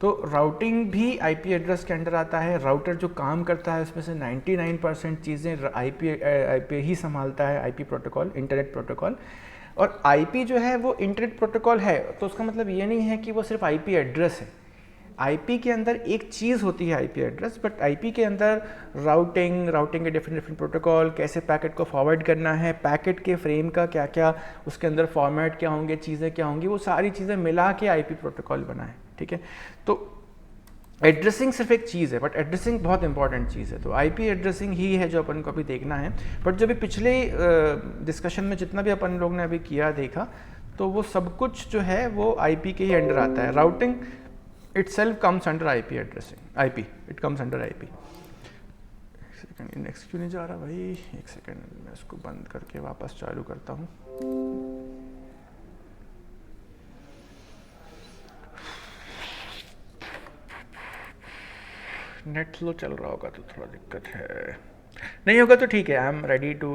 तो राउटिंग भी IP address के अंडर आता है। राउटर जो काम करता है उसमें से 99% चीज़ें आईपी ही संभालता है, आईपी प्रोटोकॉल, इंटरनेट प्रोटोकॉल। और आईपी जो है वो इंटरनेट प्रोटोकॉल है, तो उसका मतलब ये नहीं है कि वो सिर्फ आईपी एड्रेस है। आईपी के अंदर एक चीज़ होती है आईपी एड्रेस, बट आईपी के अंदर राउटिंग के डिफरेंट प्रोटोकॉल, कैसे पैकेट को फॉरवर्ड करना है, पैकेट के फ्रेम का क्या क्या, उसके अंदर फॉर्मेट क्या होंगे, चीज़ें क्या होंगी, वो सारी चीज़ें मिला के आईपी प्रोटोकॉल बना है। ठीक है, तो एड्रेसिंग सिर्फ एक चीज़ है, बट एड्रेसिंग बहुत इंपॉर्टेंट चीज़ है। तो आईपी एड्रेसिंग ही है जो अपन को अभी देखना है। बट जो भी पिछले डिस्कशन में जितना भी अपन लोग ने अभी किया देखा, तो वो सब कुछ जो है वो आईपी के ही अंडर आता है। Routing itself comes under IP addressing, IP, it comes under IP। एक सेकंड, नेक्स्ट क्यों नहीं जा रहा भाई, एक सेकंड, मैं इसको बंद करके वापस चालू करता हूँ। नेट स्लो चल रहा होगा तो थोड़ा दिक्कत है, नहीं होगा तो ठीक है, I am ready to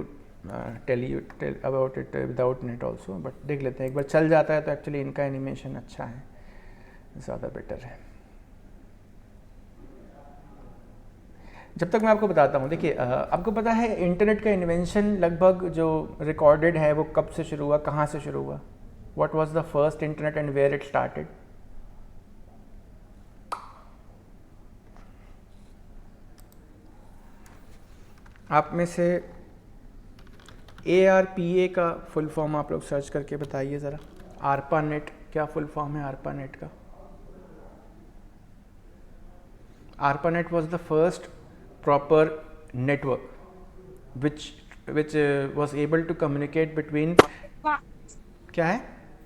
tell about it without net also, but देख लेते हैं। एक बार चल जाता है तो एक्चुअली इनका एनिमेशन अच्छा है, ज़्यादा बेटर है। जब तक मैं आपको बताता हूँ, देखिए आपको पता है इंटरनेट का इन्वेंशन लगभग जो रिकॉर्डेड है वो कब से शुरू हुआ, कहाँ से शुरू हुआ? What was the first internet and where it started? आप में से ARPA का फुल फॉर्म आप लोग सर्च करके बताइए ज़रा। ARPANET क्या फुल फॉर्म है ARPANET का? ARPANET was the first proper network which was able to communicate between, क्या है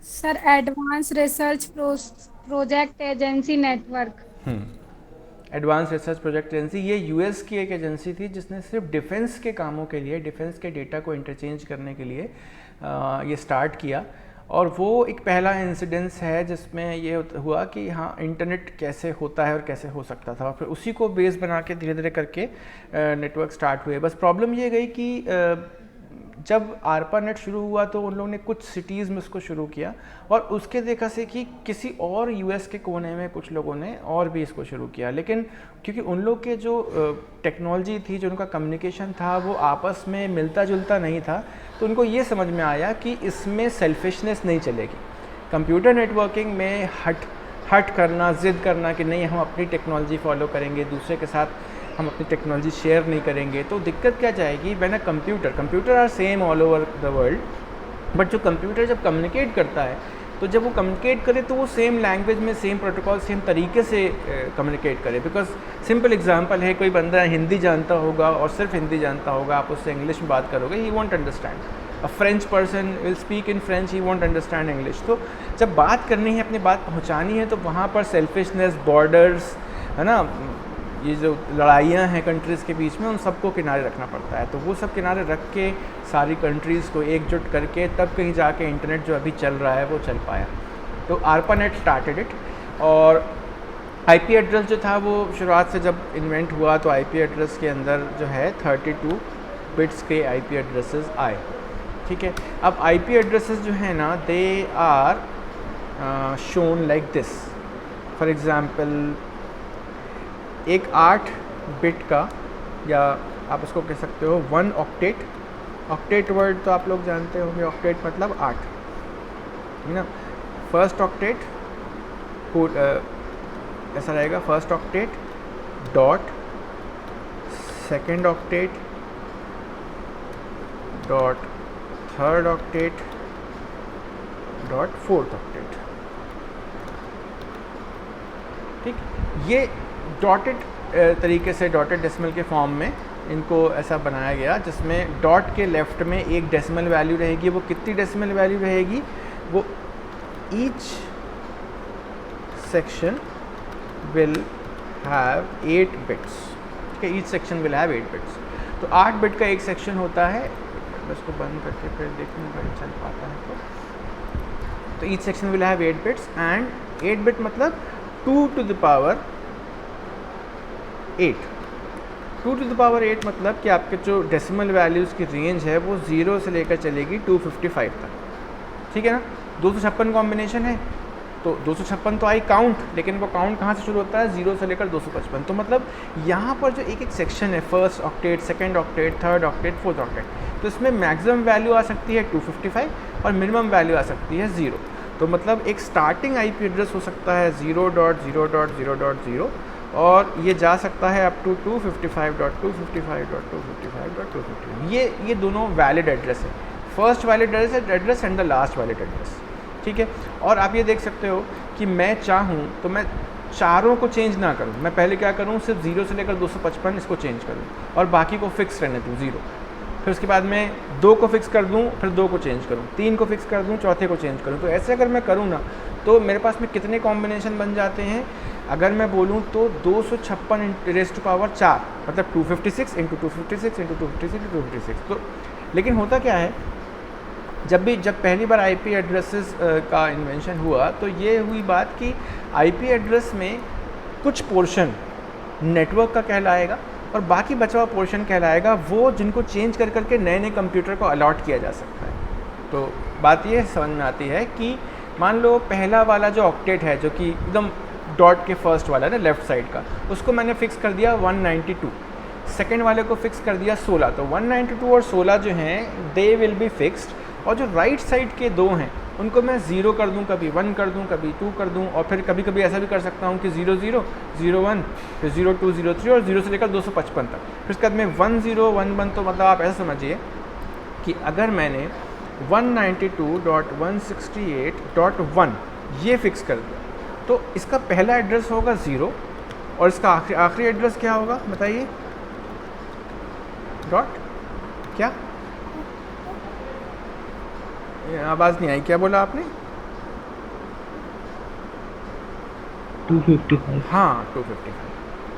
sir? Advance research project agency network. Advance research project agency, ये यूएस की एक एजेंसी थी जिसने सिर्फ डिफेंस के कामों के लिए, डिफेंस के डेटा को इंटरचेंज करने के लिए ये स्टार्ट किया। और वो एक पहला इंसिडेंस है जिसमें ये हुआ कि हाँ इंटरनेट कैसे होता है और कैसे हो सकता था, और फिर उसी को बेस बना के धीरे धीरे करके नेटवर्क स्टार्ट हुए। बस प्रॉब्लम ये गई कि जब ARPANET शुरू हुआ तो उन लोगों ने कुछ सिटीज़ में उसको शुरू किया, और उसके देखा से कि किसी और यूएस के कोने में कुछ लोगों ने और भी इसको शुरू किया, लेकिन क्योंकि उन लोग के जो टेक्नोलॉजी थी, जो उनका कम्युनिकेशन था, वो आपस में मिलता जुलता नहीं था, तो उनको ये समझ में आया कि इसमें सेल्फिशनेस नहीं चलेगी। कंप्यूटर नेटवर्किंग में हट करना, ज़िद करना कि नहीं हम अपनी टेक्नोलॉजी फॉलो करेंगे, दूसरे के साथ हम अपनी टेक्नोलॉजी शेयर नहीं करेंगे, तो दिक्कत क्या जाएगी? When a computer are same all over the world, but जो कंप्यूटर जब कम्युनिकेट करता है, तो जब वो कम्युनिकेट करे तो वो सेम लैंग्वेज में, सेम प्रोटोकॉल, सेम तरीके से कम्युनिकेट करे। बिकॉज सिंपल एग्जांपल है, कोई बंदा हिंदी जानता होगा और सिर्फ हिंदी जानता होगा, आप उससे इंग्लिश में बात करोगे, he won't understand. A French person will speak in French, he won't understand English. तो जब बात करनी है, अपनी बात पहुँचानी है, तो वहाँ पर सेल्फिशनेस, बॉर्डर्स, है ना, ये जो लड़ाइयाँ हैं कंट्रीज़ के बीच में, उन सबको किनारे रखना पड़ता है। तो वो सब किनारे रख के सारी कंट्रीज़ को एकजुट करके तब कहीं जाके इंटरनेट जो अभी चल रहा है वो चल पाया। तो ARPANET स्टार्टेड इट। और IP एड्रेस जो था वो शुरुआत से जब इन्वेंट हुआ तो IP एड्रेस के अंदर जो है 32 बिट्स के IP एड्रेसेस आए। ठीक है, अब IP एड्रेसेस जो है ना, they are shown like this. For example एक 8 बिट का, या आप उसको कह सकते हो 1 ऑक्टेट। ऑक्टेट वर्ड तो आप लोग जानते होंगे, ऑक्टेट मतलब 8, है ना। फर्स्ट ऑक्टेट ऐसा रहेगा, first octet dot, second octet dot, third octet dot, fourth octet. ठीक, ये डॉटेड तरीके से, डॉटेड डेसिमल के फॉर्म में इनको ऐसा बनाया गया, जिसमें डॉट के लेफ्ट में एक डेसिमल वैल्यू रहेगी। वो कितनी डेसिमल वैल्यू रहेगी? वो each section will have 8 bits. ठीक है, each section will have 8 bits. तो 8 बिट का एक सेक्शन होता है। मैं इसको बंद करके फिर देखूँगा चल पाता है तो each section will have 8 bits, and 8 bit मतलब 2 to the power 8। 2 to the power 8 मतलब कि आपके जो डेसिमल वैल्यूज़ की रेंज है वो 0 से लेकर चलेगी 255 तक। ठीक है ना, 256 कॉम्बिनेशन है, तो 256 तो आई काउंट, लेकिन वो काउंट कहाँ से शुरू होता है, 0 से लेकर 255। तो मतलब यहाँ पर जो एक एक सेक्शन है, first octet, second octet, third octet, fourth octet, तो इसमें मैक्सिमम वैल्यू आ सकती है 255 और मिनिमम वैल्यू आ सकती है 0। तो मतलब एक स्टार्टिंग आईपी एड्रेस हो सकता है 0.0.0.0 और ये जा सकता है अप टू 255.255.255.255। ये दोनों वैलिड एड्रेस है, first valid address and the last valid address, ठीक है। और आप ये देख सकते हो कि मैं चाहूँ तो मैं चारों को चेंज ना करूँ, मैं पहले क्या करूँ, सिर्फ 0 से लेकर 255 इसको चेंज करूँ और बाकी को फिक्स रहने दूँ 0। फिर उसके बाद मैं 2 को फिक्स कर दूँ, फिर 2 को चेंज करूँ, 3 को फिक्स कर दूँ, चौथे को चेंज करूँ। तो ऐसे अगर मैं करूँ ना तो मेरे पास में कितने कॉम्बिनेशन बन जाते हैं, अगर मैं बोलूँ तो 256 मतलब 256 इंटू 256 इंटू 256 इंटू 256। तो लेकिन होता क्या है, जब पहली बार आईपी एड्रेसेस का इन्वेंशन हुआ तो ये हुई बात कि आईपी एड्रेस में कुछ पोर्शन नेटवर्क का कहलाएगा और बाकी बचा हुआ पोर्शन कहलाएगा वो जिनको चेंज कर करके नए नए कंप्यूटर को अलॉट किया जा सकता है। तो बात ये समझ में आती है कि मान लो पहला वाला जो ऑक्टेट है, जो कि एकदम डॉट के फर्स्ट वाला है ना, लेफ्ट साइड का, उसको मैंने फिक्स कर दिया 192, सेकेंड वाले को फिक्स कर दिया 16। तो 192 और 16 जो हैं दे विल बी फिक्स्ड, और जो राइट साइड के 2 हैं उनको मैं 0 कर दूं, कभी 1 कर दूं, कभी 2 कर दूं, और फिर कभी कभी ऐसा भी कर सकता हूं कि 00, 01, फिर 02, 03 और 0 से लेकर 255 तक। फिर उसके बाद में 1011। तो मतलब आप ऐसा समझिए कि अगर मैंने 192.168.1 ये फिक्स कर दिया तो इसका पहला एड्रेस होगा 0 और इसका आखिरी एड्रेस क्या होगा बताइए, डॉट क्या, आवाज़ नहीं आई, क्या बोला आपने? 255। हाँ 255,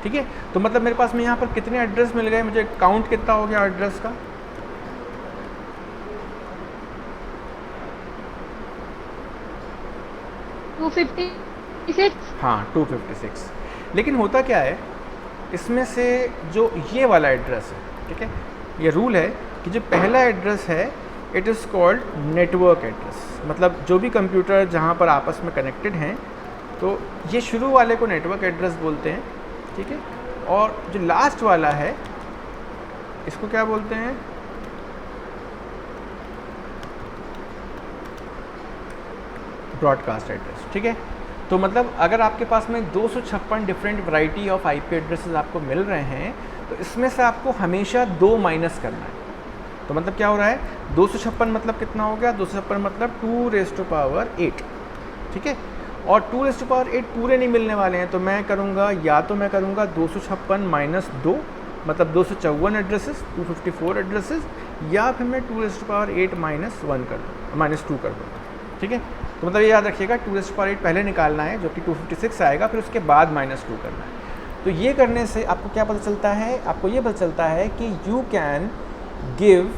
ठीक है। तो मतलब मेरे पास में यहाँ पर कितने एड्रेस मिल गए, मुझे काउंट कितना हो गया एड्रेस का, 256। हाँ 256। लेकिन होता क्या है, इसमें से जो ये वाला एड्रेस है, ठीक है, ये रूल है कि जो पहला एड्रेस है it is called network address, मतलब जो भी कंप्यूटर जहाँ पर आपस में कनेक्टेड हैं तो ये शुरू वाले को नेटवर्क एड्रेस बोलते हैं, ठीक है। और जो लास्ट वाला है इसको क्या बोलते हैं, ब्रॉडकास्ट एड्रेस, ठीक है। तो मतलब अगर आपके पास में 256 different variety of IP addresses आपको मिल रहे हैं तो इसमें से आपको हमेशा 2 माइनस करना है। तो मतलब क्या हो रहा है, 256 मतलब कितना हो गया, 256 मतलब 2⁸8, ठीक है। और 2⁸8 पूरे नहीं मिलने वाले हैं, तो मैं करूँगा, या तो मैं करूँगा 256 माइनस 2 मतलब 254 एड्रेसेस, 254 एड्रेसेस, या फिर मैं 2⁸8 माइनस 1 कर दूँ, माइनस 2 कर दूँगा, ठीक है। तो मतलब ये याद रखिएगा 2⁸8 पहले निकालना है जो कि 256 आएगा, फिर उसके बाद माइनस 2 करना है। तो ये करने से आपको क्या पता चलता है, आपको ये पता चलता है कि you can give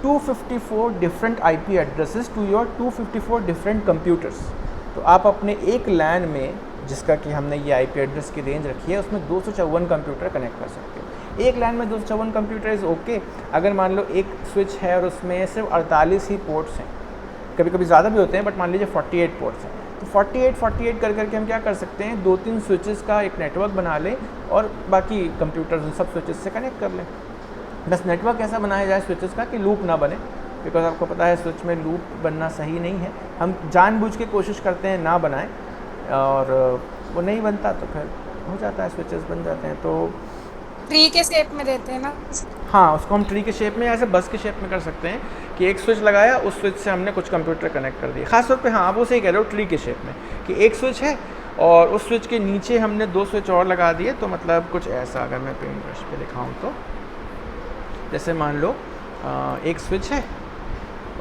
254 different IP addresses to your 254 different computers. तो आप अपने एक लैन में, जिसका कि हमने ये आईपी एड्रेस की रेंज रखी है, उसमें 254 कंप्यूटर कनेक्ट कर सकते हो। एक लैन में 254 कंप्यूटर इज़ ओके। अगर मान लो एक स्विच है और उसमें सिर्फ 48 ही पोर्ट्स हैं, कभी कभी ज़्यादा भी होते हैं, बट मान लीजिए 48 पोर्ट्स हैं, तो 48 कर करके हम क्या कर सकते हैं, 2-3 स्विचेस का एक नेटवर्क बना लें और बाकी कंप्यूटर्स उन सब स्विचेस से कनेक्ट कर लें। बस नेटवर्क ऐसा बनाया जाए स्विचेस का कि लूप ना बने, बिकॉज आपको पता है स्विच में लूप बनना सही नहीं है। हम जानबूझ के कोशिश करते हैं ना बनाएं और वो नहीं बनता तो फिर हो जाता है, स्विचेस बन जाते हैं। तो ट्री के शेप में देते हैं ना। हाँ, उसको हम ट्री के शेप में, ऐसे बस के शेप में कर सकते हैं कि एक स्विच लगाया, उस स्विच से हमने कुछ कंप्यूटर कनेक्ट कर दिए। खासतौर पे हाँ, आप वो सही कह रहे हो, ट्री के शेप में कि एक स्विच है और उस स्विच के नीचे हमने 2 स्विच और लगा दिए। तो मतलब कुछ ऐसा, अगर मैं पेंट ब्रश पे दिखाऊँ तो जैसे मान लो एक स्विच है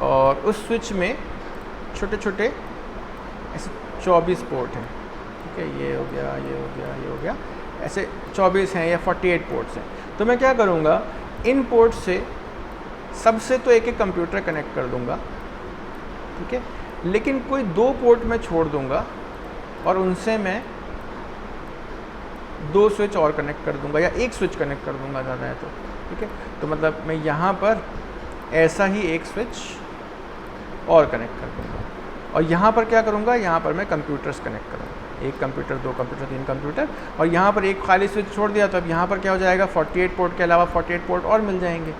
और उस स्विच में छोटे छोटे ऐसे 24 पोर्ट हैं, ठीक है, ये हो गया, ये हो गया, ये हो गया, ऐसे 24 हैं या 48 पोर्ट्स हैं। तो मैं क्या करूँगा, इन पोर्ट से सबसे तो एक एक कंप्यूटर कनेक्ट कर दूँगा, ठीक है, लेकिन कोई 2 पोर्ट में छोड़ दूँगा और उनसे मैं 2 स्विच और कनेक्ट कर दूँगा या एक स्विच कनेक्ट कर दूँगा ज़्यादा है तो, ठीक है। तो मतलब मैं यहाँ पर ऐसा ही एक स्विच और कनेक्ट कर दूँगा और यहाँ पर क्या करूँगा, यहाँ पर मैं कंप्यूटर्स कनेक्ट करूँगा, 1 कंप्यूटर, 2 कंप्यूटर, 3 कंप्यूटर, और यहाँ पर एक खाली स्विच छोड़ दिया तो अब यहाँ पर क्या हो जाएगा, 48 पोर्ट के अलावा 48 पोर्ट और मिल जाएंगे।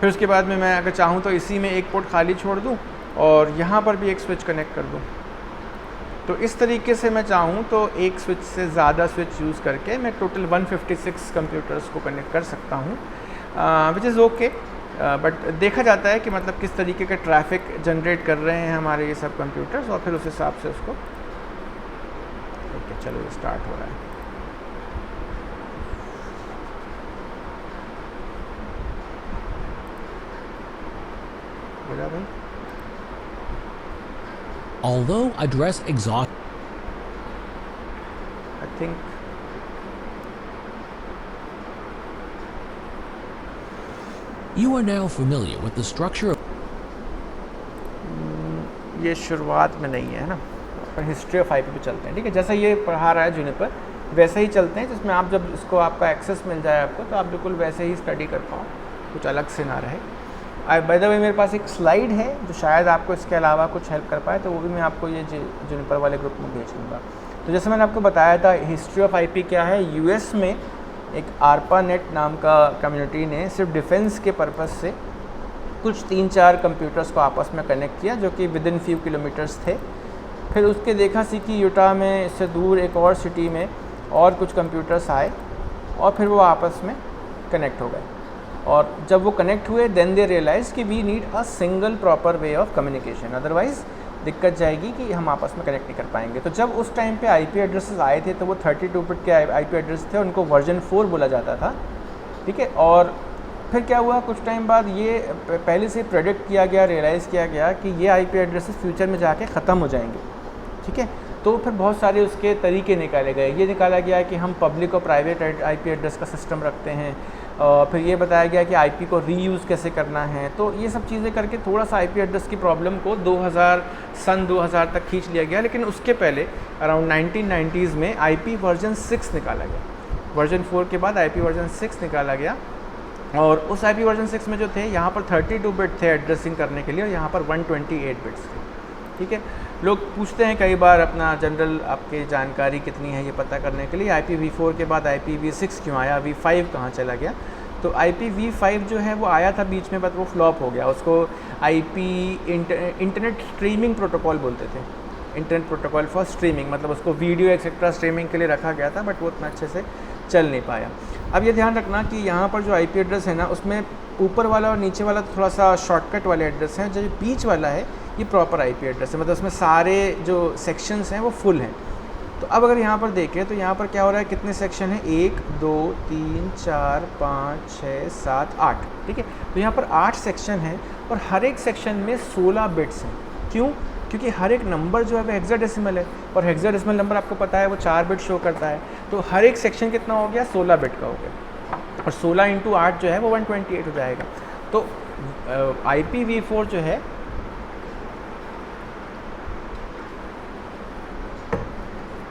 फिर उसके बाद में मैं अगर चाहूँ तो इसी में एक पोर्ट खाली छोड़ दूँ और यहाँ पर भी एक स्विच कनेक्ट कर दूँ। तो इस तरीके से मैं चाहूँ तो एक स्विच से ज़्यादा स्विच यूज़ करके मैं टोटल 156 कंप्यूटर्स को कनेक्ट कर सकता हूँ, विच इज़ ओके। बट देखा जाता है कि मतलब किस तरीके का ट्रैफिक जनरेट कर रहे हैं हमारे ये सब कंप्यूटर्स, और फिर उस हिसाब से उसको ओके चलो ये स्टार्ट हो रहा है। हो जा भाई। Although address exhaust, I think you are now familiar with the structure of ये शुरुआत में नहीं है ना, पर हिस्ट्री ऑफ आईपी पे चलते हैं, ठीक है। जैसा ये पढ़ा रहा है जूनिपर वैसे ही चलते हैं, जिसमें आप जब इसको आपका एक्सेस मिल जाए आपको तो आप बिल्कुल वैसे ही स्टडी कर पाओ, कुछ अलग से ना रहे। बाय द वे मेरे पास एक स्लाइड है जो शायद आपको इसके अलावा कुछ हेल्प कर पाए, तो वो भी मैं आपको ये जूनिपर वाले ग्रुप में भेज दूँगा। तो जैसे मैंने आपको बताया था हिस्ट्री ऑफ आईपी क्या है, यूएस में एक ARPANET नाम का कम्युनिटी ने सिर्फ डिफेंस के पर्पज़ से कुछ 3-4 कंप्यूटर्स को आपस में कनेक्ट किया जो कि विद इन फ्यू किलोमीटर्स थे। फिर उसके देखा सीखी यूटा में इससे दूर एक और सिटी में और कुछ कंप्यूटर्स आए और फिर वो आपस में कनेक्ट हो गए, और जब वो कनेक्ट हुए देन दे रियलाइज कि we need a single proper way of communication, otherwise दिक्कत जाएगी कि हम आपस में कनेक्ट नहीं कर पाएंगे। तो जब उस टाइम पे आईपी एड्रेसेस आए थे तो वो 32 बिट के आईपी एड्रेस थे, उनको वर्जन 4 बोला जाता था, ठीक है। और फिर क्या हुआ, कुछ टाइम बाद ये पहले से प्रेडिक्ट किया गया, रियलाइज़ किया गया कि ये आईपी एड्रेसेस फ्यूचर में जाके ख़त्म हो जाएंगे, ठीक है। तो फिर बहुत सारे उसके तरीके निकाले गए। ये निकाला गया कि हम पब्लिक और प्राइवेट आईपी एड्रेस का सिस्टम रखते हैं, और फिर ये बताया गया कि आईपी को रीयूज़ कैसे करना है। तो ये सब चीज़ें करके थोड़ा सा आईपी एड्रेस की प्रॉब्लम को 2000 तक खींच लिया गया। लेकिन उसके पहले अराउंड 1990s में आईपी वर्जन 6 निकाला गया, वर्जन 4 के बाद आईपी वर्जन 6 निकाला गया। और उस आईपी वर्जन 6 में जो थे यहाँ पर 32 बिट थे एड्रेसिंग करने के लिए, और यहाँ पर 128 बिट्स थे, ठीक है। लोग पूछते हैं कई बार अपना जनरल आपकी जानकारी कितनी है ये पता करने के लिए, IPv4 के बाद IPv6 क्यों आया, V5 कहाँ चला गया। तो IPv5 जो है वो आया था बीच में, बट वो फ्लॉप हो गया। उसको इंटरनेट स्ट्रीमिंग प्रोटोकॉल बोलते थे, इंटरनेट प्रोटोकॉल फॉर स्ट्रीमिंग, मतलब उसको वीडियो एक्सेट्रा स्ट्रीमिंग के लिए रखा गया था, बट वो उतना अच्छे से चल नहीं पाया। अब ये ध्यान रखना कि यहाँ पर जो आईपी एड्रेस है ना, उसमें ऊपर वाला और नीचे वाला थोड़ा सा शॉर्टकट वाले एड्रेस हैं, जो बीच वाला है ये प्रॉपर आईपी एड्रेस है, मतलब उसमें सारे जो सेक्शंस हैं वो फुल हैं। तो अब अगर यहाँ पर देखें तो यहाँ पर क्या हो रहा है, कितने सेक्शन हैं, 1 2 3 4 5 6 7 8, ठीक है। तो यहाँ पर 8 सेक्शन हैं और हर एक सेक्शन में 16 बिट्स हैं। क्यों? क्योंकि हर एक नंबर जो है वो हेक्साडेसिमल है, और हेक्साडेसिमल नंबर आपको पता है वो 4 बिट शो करता है। तो हर एक सेक्शन कितना हो गया, 16 बिट का हो गया, और 16 × 8 जो है वो 128 हो जाएगा। तो IPv4 जो है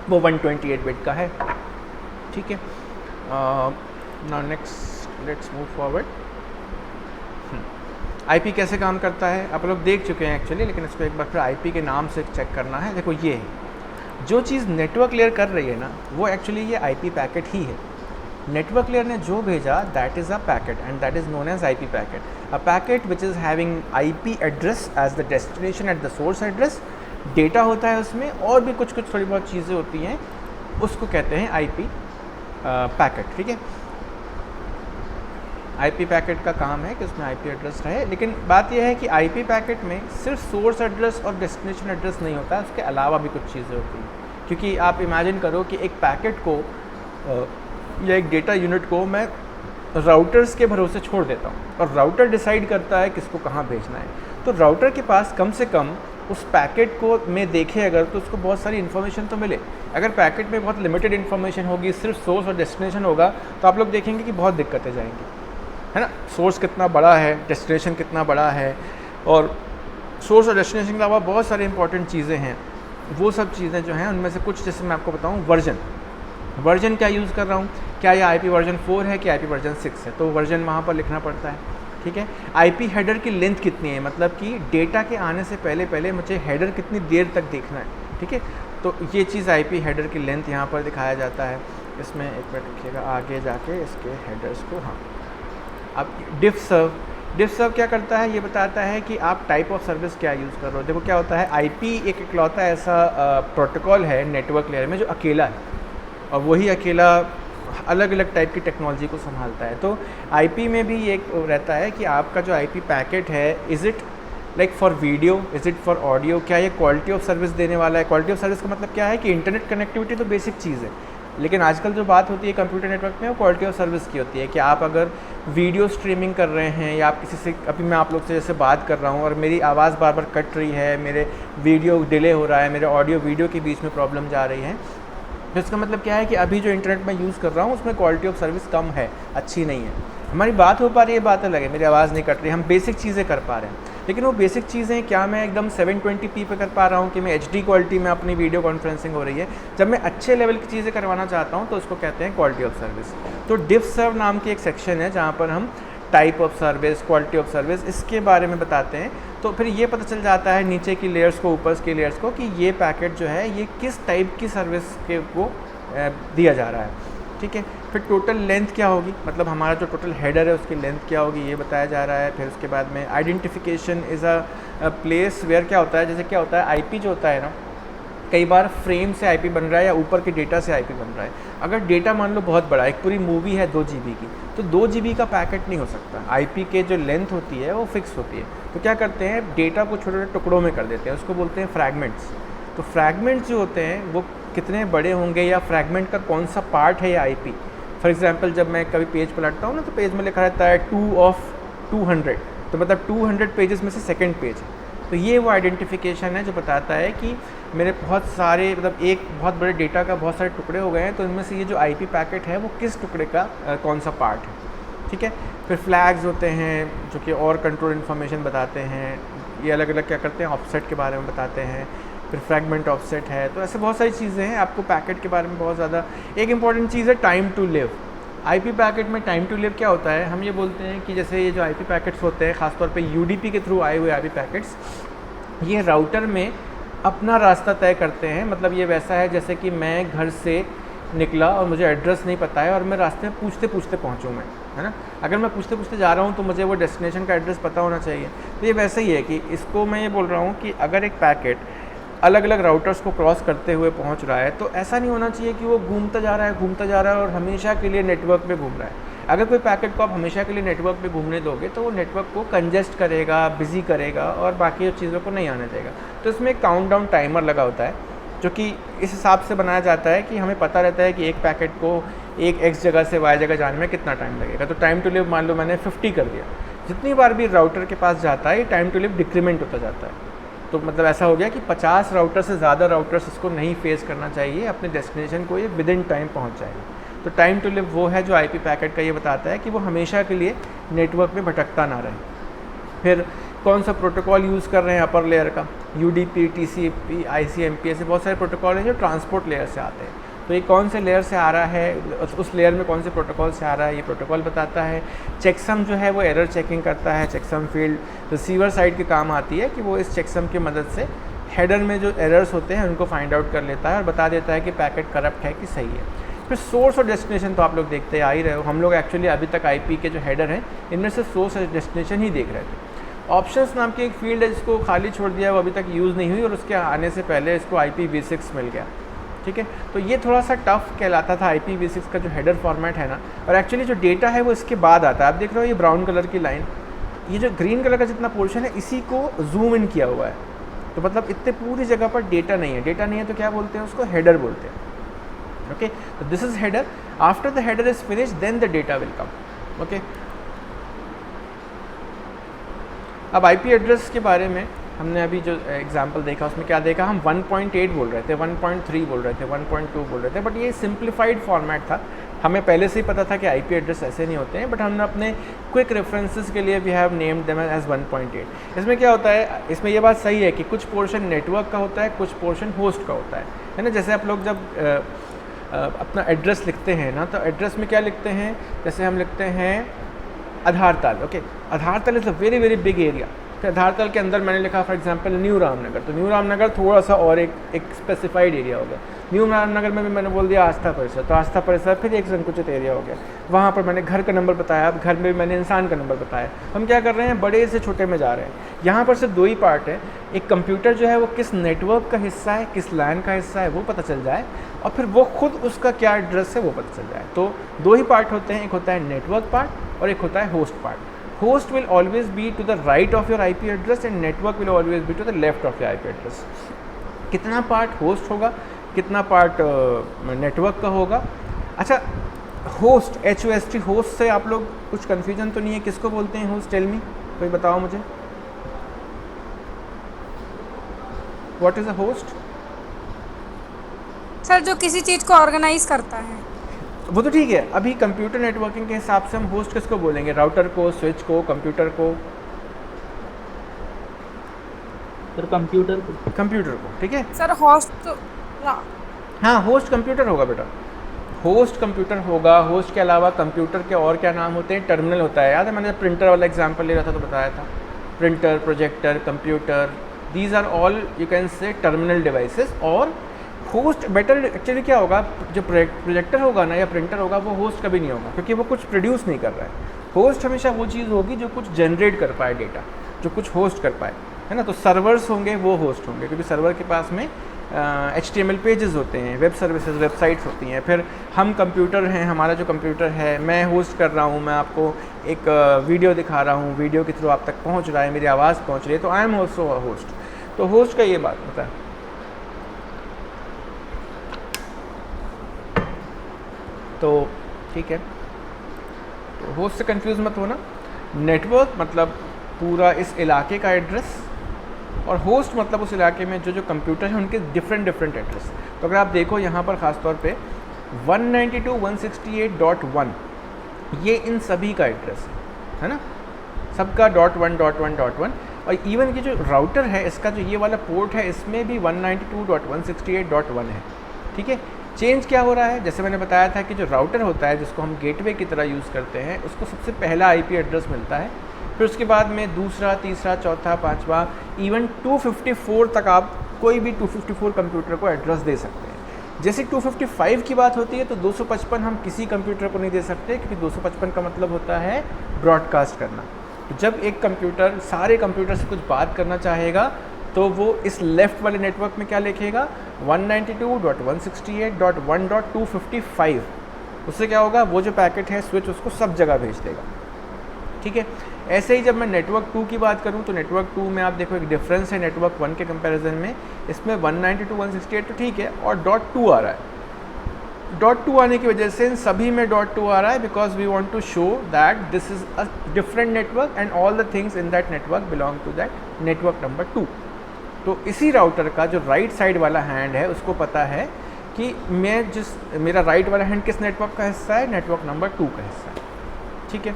वो 128 बिट का है, ठीक है। Now next let's move forward. IP कैसे काम करता है आप लोग देख चुके हैं एक्चुअली, लेकिन इसको एक बार फिर आईपी के नाम से चेक करना है। देखो ये है जो चीज़ नेटवर्क लेयर कर रही है ना, वो एक्चुअली ये आईपी पैकेट ही है। नेटवर्क लेयर ने जो भेजा that is a packet, and that is known as IP packet. A packet which is having IP address as the destination at the source address, data होता है उसमें, और भी कुछ कुछ थोड़ी बहुत चीज़ें होती हैं, उसको कहते हैं आईपी पैकेट, ठीक है। आईपी पैकेट का काम है कि उसमें आईपी एड्रेस रहे। लेकिन बात यह है कि आईपी पैकेट में सिर्फ सोर्स एड्रेस और डेस्टिनेशन एड्रेस नहीं होता है, उसके अलावा भी कुछ चीज़ें होती हैं। क्योंकि आप इमेजिन करो कि एक पैकेट को या एक डेटा यूनिट को मैं राउटर्स के भरोसे छोड़ देता हूँ, और राउटर डिसाइड करता है किसको कहाँ भेजना है। तो राउटर के पास कम से कम उस पैकेट को में देखे अगर, तो उसको बहुत सारी इन्फॉर्मेशन तो मिले। अगर पैकेट में बहुत लिमिटेड इन्फॉर्मेशन होगी, सिर्फ सोर्स और डेस्टिनेशन होगा, तो आप लोग देखेंगे कि बहुत दिक्कतें जाएंगी, है ना। सोर्स कितना बड़ा है, डेस्टिनेशन कितना बड़ा है, और सोर्स और डेस्टिनेशन के अलावा बहुत सारी इंपॉर्टेंट चीज़ें हैं। वो सब चीज़ें जो हैं उनमें से कुछ, जैसे मैं आपको बताऊँ, वर्जन क्या यूज़ कर रहा हूँ, क्या ये आईपी वर्जन 4 है कि आईपी वर्जन 6 है, तो वर्जन वहाँ पर लिखना पड़ता है, ठीक है। आईपी हेडर की लेंथ कितनी है, मतलब कि डेटा के आने से पहले पहले मुझे हेडर कितनी देर तक देखना है, ठीक है। तो ये चीज़ आईपी हेडर की लेंथ यहाँ पर दिखाया जाता है। इसमें एक मिनट रखिएगा, आगे जाके इसके हेडर्स को, हाँ, अब डिफ सर्व क्या करता है, ये बताता है कि आप टाइप ऑफ सर्विस क्या यूज़ कर रहे हो। देखो क्या होता है, आईपी एक इकलौता ऐसा प्रोटोकॉल है नेटवर्क लेयर में जो अकेला है, और वही अकेला अलग अलग टाइप की टेक्नोलॉजी को संभालता है। तो आईपी में भी एक रहता है कि आपका जो आईपी पैकेट है, is it like for video, is it for audio, क्या ये क्वालिटी ऑफ सर्विस देने वाला है। क्वालिटी ऑफ सर्विस का मतलब क्या है कि इंटरनेट कनेक्टिविटी तो बेसिक चीज़ है, लेकिन आजकल जो बात होती है कंप्यूटर नेटवर्क में वो क्वालिटी ऑफ सर्विस की होती है कि आप अगर वीडियो स्ट्रीमिंग कर रहे हैं या आप किसी से, अभी मैं आप लोग से जैसे बात कर रहा हूँ और मेरी आवाज़ बार बार कट रही है, मेरे वीडियो डिले हो रहा है, मेरे ऑडियो वीडियो के बीच में प्रॉब्लम जा रही है, तो इसका मतलब क्या है कि अभी जो इंटरनेट मैं यूज़ कर रहा हूँ उसमें क्वालिटी ऑफ सर्विस कम है, अच्छी नहीं है। हमारी बात हो पा रही है, बात अलग है, मेरी आवाज़ नहीं कट रही, हम बेसिक चीज़ें कर पा रहे हैं। लेकिन वो बेसिक चीज़ें क्या मैं एकदम 720p पे कर पा रहा हूँ कि मैं HD क्वालिटी में अपनी वीडियो कॉन्फ्रेंसिंग हो रही है। जब मैं अच्छे लेवल की चीज़ें करवाना चाहता हूँ तो उसको कहते हैं क्वालिटी ऑफ सर्विस। तो डिफ सर्व नाम की एक सेक्शन है जहाँ पर हम type of service, quality of service, इसके बारे में बताते हैं। तो फिर ये पता चल जाता है नीचे की लेयर्स को, ऊपर की लेयर्स को, कि ये पैकेट जो है ये किस टाइप की सर्विस के को दिया जा रहा है, ठीक है। फिर टोटल लेंथ क्या होगी, मतलब हमारा जो टोटल हेडर है उसकी लेंथ क्या होगी, ये बताया जा रहा है। फिर उसके बाद में identification is a place where क्या होता है, जैसे क्या होता है आईपी जो होता है ना, कई बार फ्रेम से आईपी बन रहा है या ऊपर के डेटा से आईपी बन रहा है। अगर डेटा मान लो बहुत बड़ा, एक पूरी मूवी है 2 GB की, तो 2 GB का पैकेट नहीं हो सकता। आईपी के जो लेंथ होती है वो फिक्स होती है। तो क्या करते हैं, डेटा को छोटे छोटे टुकड़ों में कर देते हैं, उसको बोलते हैं फ्रैगमेंट्स। तो फ्रैगमेंट्स जो होते हैं वो कितने बड़े होंगे या फ्रैगमेंट का कौन सा पार्ट है या आईपी। फॉर एग्जांपल जब मैं कभी पेज पलटता हूँ ना, तो पेज में लिखा रहता है 2 of 200, तो मतलब 200 पेजेस में से सेकंड पेज है। तो ये वो आइडेंटिफिकेशन है जो बताता है कि मेरे बहुत सारे, मतलब एक बहुत बड़े डेटा का बहुत सारे टुकड़े हो गए हैं, तो इनमें से ये जो आईपी पैकेट है वो किस टुकड़े का कौन सा पार्ट है, ठीक है। फिर फ्लैग्स होते हैं जो कि और कंट्रोल इन्फॉर्मेशन बताते हैं, ये अलग अलग क्या करते हैं, ऑफसेट के बारे में बताते हैं। फिर फ्रैगमेंट ऑफसेट है, तो ऐसे बहुत सारी चीज़ें हैं। आपको पैकेट के बारे में बहुत ज़्यादा, एक इंपॉर्टेंट चीज़ है time to live. IP packet में टाइम टू लिव क्या होता है, हम ये बोलते हैं कि जैसे ये जो आईपी पैकेट्स होते हैं, ख़ासतौर पे यूडीपी के थ्रू आए हुए आईपी पैकेट्स, ये राउटर में अपना रास्ता तय करते हैं। मतलब ये वैसा है जैसे कि मैं घर से निकला और मुझे एड्रेस नहीं पता है और मैं रास्ते में पूछते पूछते पहुँचूँ मैं, है ना। अगर मैं पूछते पूछते जा रहा हूँ तो मुझे वो डेस्टिनेशन का एड्रेस पता होना चाहिए। तो ये वैसे ही है कि इसको मैं ये बोल रहा हूँ कि अगर एक पैकेट अलग अलग राउटर्स को क्रॉस करते हुए पहुंच रहा है, तो ऐसा नहीं होना चाहिए कि वो घूमता जा रहा है और हमेशा के लिए नेटवर्क पे घूम रहा है। अगर कोई पैकेट को आप हमेशा के लिए नेटवर्क पे घूमने दोगे तो वो नेटवर्क को कंजेस्ट करेगा, बिजी करेगा और बाकी चीज़ों को नहीं आने देगा। तो इसमें एक काउंटडाउन टाइमर लगा होता है जो कि इस हिसाब से बनाया जाता है कि हमें पता रहता है कि एक पैकेट को एक एक्स जगह से वाई जगह जाने में कितना टाइम लगेगा। तो टाइम टू लिव मान लो मैंने 50 कर दिया, जितनी बार भी राउटर के पास जाता है ये टाइम टू लिव डिक्रीमेंट होता जाता है। तो मतलब ऐसा हो गया कि 50 राउटर से ज़्यादा राउटर्स इसको नहीं फेस करना चाहिए, अपने डेस्टिनेशन को ये विद इन टाइम पहुँच जाएगा। तो टाइम टू लिव वो है जो आईपी पैकेट का ये बताता है कि वो हमेशा के लिए नेटवर्क में भटकता ना रहे। फिर कौन सा प्रोटोकॉल यूज़ कर रहे हैं अपर लेयर का, यूडीपी, टीसीपी, आईसीएमपी, ऐसे बहुत सारे प्रोटोकॉल हैं जो ट्रांसपोर्ट लेयर से आते हैं। तो ये कौन से लेयर से आ रहा है, उस लेयर में कौन से प्रोटोकॉल से आ रहा है, ये प्रोटोकॉल बताता है। चेकसम जो है वो एरर चेकिंग करता है। चेकसम फील्ड रिसीवर साइड के काम आती है कि वो इस चेकसम की मदद से हेडर में जो एरर्स होते हैं उनको फाइंड आउट कर लेता है और बता देता है कि पैकेट करप्ट है कि सही है। फिर सोर्स और डेस्टिनेशन तो आप लोग देखते आ ही रहे हो। हम लोग एक्चुअली अभी तक आईपी के जो हेडर हैं इनमें से सोर्स और डेस्टिनेशन ही देख रहे थे। ऑप्शंस नाम की एक फील्ड है जिसको खाली छोड़ दिया है, वो अभी तक यूज़ नहीं हुई और उसके आने से पहले इसको IPv6 मिल गया, ठीक है। तो ये थोड़ा सा टफ कहलाता था IPv6 का जो हेडर फॉर्मेट है ना, और एक्चुअली जो डेटा है वो इसके बाद आता है। आप देख रहे हो ये ब्राउन कलर की लाइन, ये जो ग्रीन कलर का जितना पोर्शन है इसी को जूम इन किया हुआ है। तो मतलब इतने पूरी जगह पर डेटा नहीं है। डेटा नहीं है तो क्या बोलते हैं उसको, हेडर बोलते हैं, ओके। तो this is header. After the header is finish then the data will come, okay. अब आईपी एड्रेस के बारे में हमने अभी जो एग्जांपल देखा उसमें क्या देखा, हम 1.8 बोल रहे थे, 1.3 बोल रहे थे, 1.2 बोल रहे थे, बट ये सिंप्लीफाइड फॉर्मेट था। हमें पहले से ही पता था कि आईपी एड्रेस ऐसे नहीं होते हैं, बट हमने अपने क्विक रेफरेंसेस के लिए we have named them as 1.8। इसमें क्या होता है, इसमें ये बात सही है कि कुछ पोर्शन नेटवर्क का होता है, कुछ पोर्शन होस्ट का होता है ना। जैसे आप लोग जब अपना एड्रेस लिखते हैं ना, तो एड्रेस में क्या लिखते हैं, जैसे हम लिखते हैं आधार ताल, ओके, आधार ताल is a very very big area. फिर आधार ताल के अंदर मैंने लिखा फॉर एग्जांपल न्यू रामनगर, तो न्यू रामनगर थोड़ा सा और एक स्पेसिफाइड एरिया हो गया। न्यू रामनगर में भी मैंने बोल दिया आस्था परिसर, तो आस्था परिसर फिर एक संकुचित एरिया हो गया। वहाँ पर मैंने घर का नंबर बताया, अब घर में भी मैंने इंसान का नंबर बताया। हम क्या कर रहे हैं, बड़े से छोटे में जा रहे हैं। यहाँ पर सिर्फ दो ही पार्ट है, एक कंप्यूटर जो है वो किस नेटवर्क का हिस्सा है, किस लैन का हिस्सा है वो पता चल जाए, और फिर वो खुद उसका क्या एड्रेस है वो पता चल जाए। तो दो ही पार्ट होते हैं, एक होता है नेटवर्क पार्ट और एक होता है host part. Host will always be to the right of your IP address and network will always be to the left of your IP address. कितना पार्ट होस्ट होगा, कितना पार्ट नेटवर्क का होगा। अच्छा, होस्ट HOST, होस्ट से आप लोग कुछ कन्फ्यूजन तो नहीं है, किसको बोलते हैं होस्ट? टेल मी, कोई बताओ मुझे, what is a host? Sir जो किसी चीज को ऑर्गेनाइज करता है। वो तो ठीक है, अभी कंप्यूटर नेटवर्किंग के हिसाब से हम होस्ट किसको बोलेंगे? राउटर को, स्विच को, कंप्यूटर को? सर कंप्यूटर को, ठीक है सर होस्ट तो हाँ, होस्ट कंप्यूटर होगा बेटा, होस्ट कंप्यूटर होगा। होस्ट के अलावा कंप्यूटर के और क्या नाम होते हैं? टर्मिनल होता है, याद है मैंने प्रिंटर वाला एग्जांपल ले रहा था तो बताया था, printer, projector, computer, these are all you can say terminal devices. और होस्ट बेटर एक्चुअली क्या होगा, जो प्रोजेक्टर होगा ना या प्रिंटर होगा वो होस्ट कभी नहीं होगा, क्योंकि वो कुछ प्रोड्यूस नहीं कर रहा है। होस्ट हमेशा वो चीज़ होगी जो कुछ जनरेट कर पाए डेटा, जो कुछ होस्ट कर पाए, है ना। तो सर्वर्स होंगे वो होस्ट होंगे, क्योंकि सर्वर के पास में HTML पेजेस होते हैं, वेब सर्विसेज, वेबसाइट्स होती हैं। फिर हम कंप्यूटर हैं, हमारा जो कंप्यूटर है, मैं होस्ट कर रहा हूँ, मैं आपको एक वीडियो दिखा रहा हूँ, वीडियो के थ्रू आप तक पहुँच रहा है, मेरी आवाज़ पहुँच रही है, तो I am also a host. तो होस्ट का ये बात होता है। तो ठीक है, तो होस्ट से कंफ्यूज मत होना। नेटवर्क मतलब पूरा इस इलाके का एड्रेस, और होस्ट मतलब उस इलाके में जो जो कंप्यूटर हैं उनके डिफरेंट एड्रेस। तो अगर आप देखो यहाँ पर ख़ास तौर पे 192.168.1 ये इन सभी का एड्रेस है ना, सबका .1.1.1। और इवन कि जो राउटर है इसका जो ये वाला पोर्ट है इसमें भी 192.168.1 है, ठीक है। चेंज क्या हो रहा है, जैसे मैंने बताया था कि जो राउटर होता है जिसको हम गेटवे की तरह यूज़ करते हैं, उसको सबसे पहला IP एड्रेस मिलता है, फिर उसके बाद में दूसरा, तीसरा, चौथा, पांचवा, इवन 254 तक आप कोई भी 254 कंप्यूटर को एड्रेस दे सकते हैं। जैसे 255 की बात होती है तो 255 हम किसी कंप्यूटर को नहीं दे सकते, क्योंकि 255 का मतलब होता है ब्रॉडकास्ट करना। तो जब एक कंप्यूटर सारे कंप्यूटर से कुछ बात करना चाहेगा तो वो इस लेफ़्ट वाले नेटवर्क में क्या लिखेगा, 192.168.1.255। उससे क्या होगा, वो जो पैकेट है स्विच उसको सब जगह भेज देगा, ठीक है। ऐसे ही जब मैं नेटवर्क 2 की बात करूं तो नेटवर्क 2 में आप देखो एक डिफरेंस है नेटवर्क 1 के कंपैरिजन में। इसमें 192.168 तो ठीक है, और .2 आ रहा है। .2 आने की वजह से इन सभी में .2 आ रहा है, because we want to show that this is a different network and all the things in that network belong to that network number 2। तो इसी राउटर का जो राइट साइड वाला हैंड है उसको पता है कि मेरा राइट वाला हैंड किस नेटवर्क का हिस्सा है, नेटवर्क नंबर 2 का हिस्सा है, ठीक है।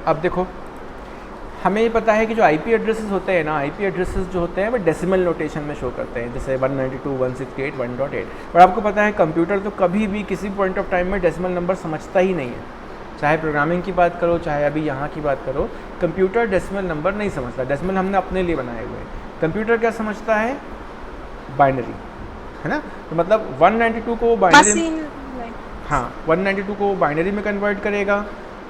अब देखो, हमें ये पता है कि जो IP एड्रेसेस होते हैं ना, IP एड्रेसेस जो होते हैं वो डेसिमल नोटेशन में शो करते हैं, जैसे 192.168.1.8। पर आपको पता है कंप्यूटर तो कभी भी किसी पॉइंट ऑफ टाइम में डेसिमल नंबर समझता ही नहीं है। चाहे प्रोग्रामिंग की बात करो, चाहे अभी यहाँ की बात करो, कंप्यूटर डेसिमल नंबर नहीं समझता। डेसिमल हमने अपने लिए बनाए हुए हैं। कंप्यूटर क्या समझता है, बाइनरी, है ना। तो मतलब 192 को बाइनरी, हाँ 192 को बाइनरी में कन्वर्ट करेगा,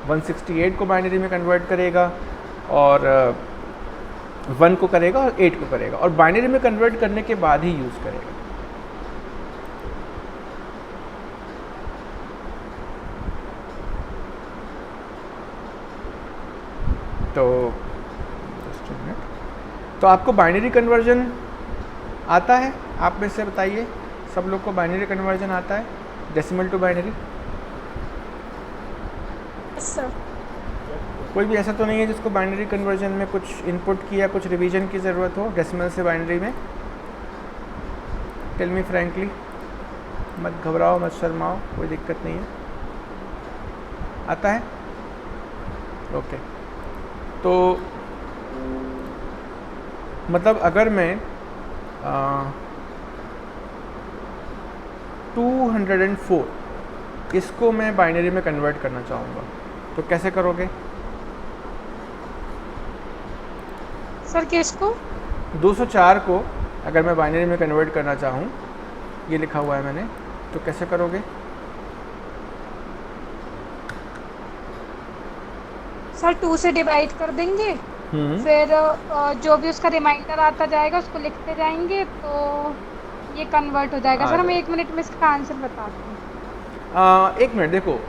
168 को बाइनरी में कन्वर्ट करेगा, और 1 को करेगा और 8 को करेगा, और बाइनरी में कन्वर्ट करने के बाद ही यूज़ करेगा। तो आपको बाइनरी कन्वर्जन आता है? आप में से बताइए, सब लोग को बाइनरी कन्वर्जन आता है, डेसिमल टू बाइनरी? सर कोई भी ऐसा तो नहीं है जिसको बाइनरी कन्वर्जन में कुछ इनपुट की या कुछ रिवीजन की ज़रूरत हो डेसिमल से बाइनरी में? टेल मी फ्रैंकली, मत घबराओ, मत शर्माओ, कोई दिक्कत नहीं है, आता है? ओके। तो मतलब अगर मैं 204 इसको मैं बाइनरी में कन्वर्ट करना चाहूँगा, तो कैसे करोगे? सर किसको? 204 को अगर मैं बाइनरी में कन्वर्ट करना चाहूँ, ये लिखा हुआ है मैंने, तो कैसे करोगे? सर 2 से डिवाइड कर देंगे, फिर जो भी उसका रिमाइंडर आता जाएगा उसको लिखते जाएंगे, तो ये कन्वर्ट हो जाएगा। सर हम 1 मिनट में इसका आंसर बताते हैं। 1 मिनट, देखो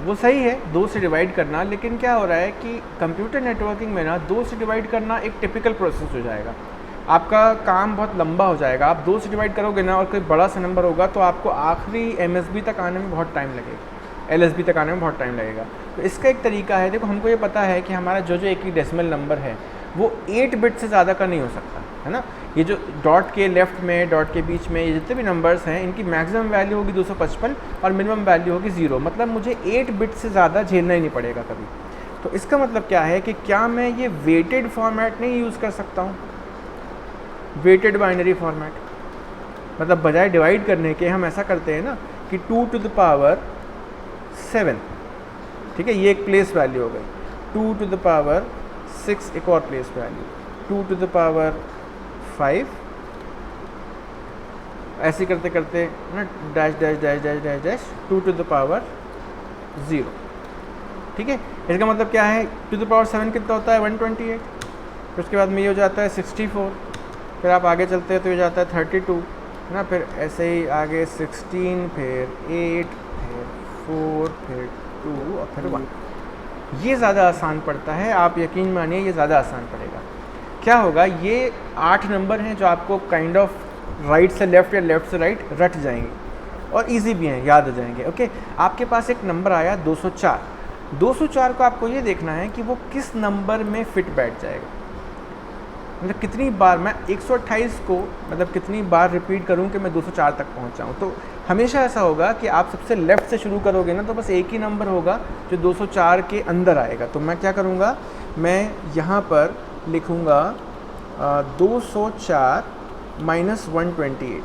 वो सही है 2 से डिवाइड करना, लेकिन क्या हो रहा है कि कंप्यूटर नेटवर्किंग में ना 2 से डिवाइड करना एक टिपिकल प्रोसेस हो जाएगा, आपका काम बहुत लंबा हो जाएगा। आप 2 से डिवाइड करोगे ना और कोई बड़ा सा नंबर होगा तो आपको आखिरी MSB तक आने में बहुत टाइम लगेगा, LSB तक आने में बहुत टाइम लगेगा। तो इसका एक तरीका है, देखो हमको ये पता है कि हमारा जो एक ही डेसिमल नंबर है वो 8 बिट से ज़्यादा का नहीं हो सकता, है ना। ये जो डॉट के लेफ्ट में, डॉट के बीच में, ये जितने भी नंबर्स हैं इनकी मैक्सिमम वैल्यू होगी 255 और मिनिमम वैल्यू होगी 0, मतलब मुझे 8 बिट से ज़्यादा झेलना ही नहीं पड़ेगा कभी। तो इसका मतलब क्या है कि क्या मैं ये वेटेड फॉर्मेट नहीं यूज़ कर सकता हूँ? वेटेड बाइनरी फॉर्मेट, मतलब बजाय डिवाइड करने के हम ऐसा करते हैं ना कि 2 टू द पावर 7, ठीक है, ये एक प्लेस वैल्यू हो गई। 2 टू द पावर 6 एक और place value, 2 to the power 5, ऐसे करते करते ना dash dash dash dash dash dash 2 to the power 0, ठीक है। इसका मतलब क्या है, 2 टू द पावर 7 कितना होता है? 128। फिर उसके बाद में ये हो जाता है 64, फिर आप आगे चलते हैं तो ये जाता है 32, है ना। फिर ऐसे ही आगे 16, फिर 8, फिर 4, फिर 2 और फिर 1। ये ज़्यादा आसान पड़ता है, आप यकीन मानिए ये ज़्यादा आसान पड़ेगा। क्या होगा, ये 8 नंबर हैं जो आपको काइंड ऑफ राइट से लेफ़्ट या लेफ़्ट से राइट रट जाएंगे और इजी भी हैं, याद हो जाएंगे। ओके, आपके पास एक नंबर आया 204। 204 को आपको ये देखना है कि वो किस नंबर में फिट बैठ जाएगा, मतलब कितनी बार मैं 128 को मतलब कितनी बार रिपीट करूं कि मैं 204 तक पहुंच जाऊं। तो हमेशा ऐसा होगा कि आप सबसे लेफ़्ट से शुरू करोगे ना तो बस एक ही नंबर होगा जो 204 के अंदर आएगा। तो मैं क्या करूंगा, मैं यहाँ पर लिखूंगा 204 माइनस 128,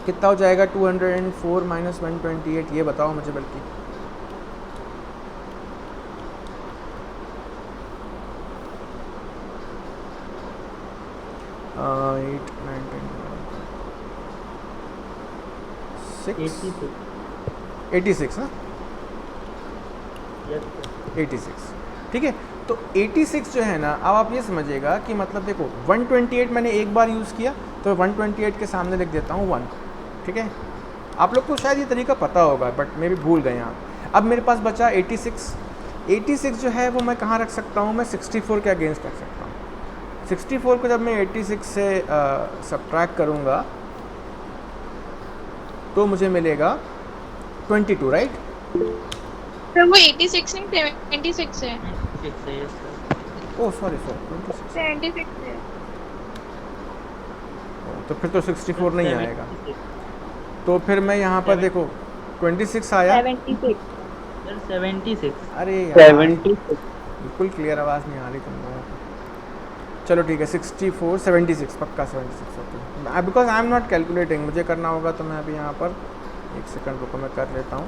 कितना हो जाएगा? 204 माइनस 128, ये बताओ मुझे बल्कि। एट 9 10 86 ना, 86, ठीक है। तो 86 जो है ना, अब आप ये समझिएगा कि मतलब देखो 128 मैंने एक बार यूज़ किया तो 128 के सामने लिख देता हूँ 1, ठीक है। आप लोग को शायद ये तरीका पता होगा बट मैं भी भूल गए आप। अब मेरे पास बचा 86। 86 जो है वो मैं कहाँ रख सकता हूँ? मैं 64 के अगेंस्ट रख सकता हूँ। 64 को जब मैं 86 से सब्ट्रैक्ट करूँगा तो मुझे मिलेगा 22, राइट? सर वो 86 नहीं 76 है। ओह सॉरी 26 है। तो फिर तो 64 नहीं आएगा। तो फिर मैं यहाँ पर देखो 26 आया, 76। अरे यार 76 बिल्कुल क्लियर आवाज़ नहीं आ रही तुम लोगों को। चलो ठीक है 64 76 पक्का 76 होती है। Because I am not calculating, मुझे करना होगा तो मैं अभी यहाँ पर 1 सेकंड रुको, मैं कर लेता हूँ,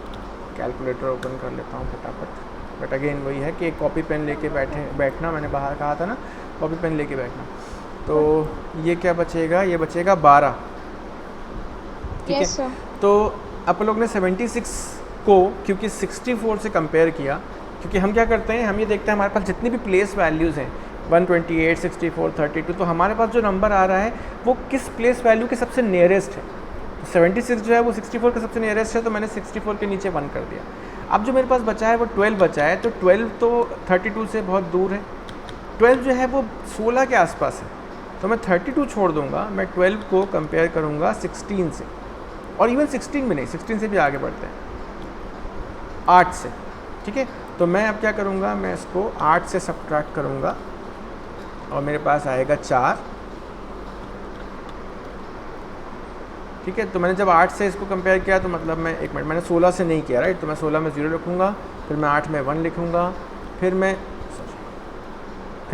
कैलकुलेटर ओपन कर लेता हूँ फटाफट। बट अगेन वही है कि एक कॉपी पेन लेके बैठना, मैंने बाहर कहा था ना कॉपी पेन लेके बैठना। तो ये क्या बचेगा? ये बचेगा 12, ठीक है। Yes, sir. तो आप लोग ने 76 को क्योंकि 64 से कंपेयर किया, क्योंकि हम क्या करते हैं, हम ये देखते हैं हमारे पास जितनी भी प्लेस वैल्यूज़ हैं 128, 64, 32, तो हमारे पास जो नंबर आ रहा है वो किस प्लेस वैल्यू के सबसे नियरेस्ट है। तो 76 जो है वो 64 के सबसे नियरेस्ट है, तो मैंने 64 के नीचे 1 कर दिया। अब जो मेरे पास बचा है वो 12 बचा है, तो 12 तो 32 से बहुत दूर है। 12 जो है वो 16 के आसपास है, तो मैं 32 छोड़ दूंगा, मैं 12 को कंपेयर करूंगा 16 से, और इवन 16 भी नहीं, 16 से भी आगे बढ़ते हैं 8 से, ठीक है। तो मैं अब क्या करूंगा, मैं इसको 8 से सब्ट्रैक्ट करूंगा और मेरे पास आएगा 4, ठीक है। तो मैंने जब 8 से इसको कंपेयर किया तो मतलब मैं 1 मिनट, मैंने 16 से नहीं किया, राइट। तो मैं 16 में 0 लिखूँगा, फिर मैं 8 में 1 लिखूँगा, फिर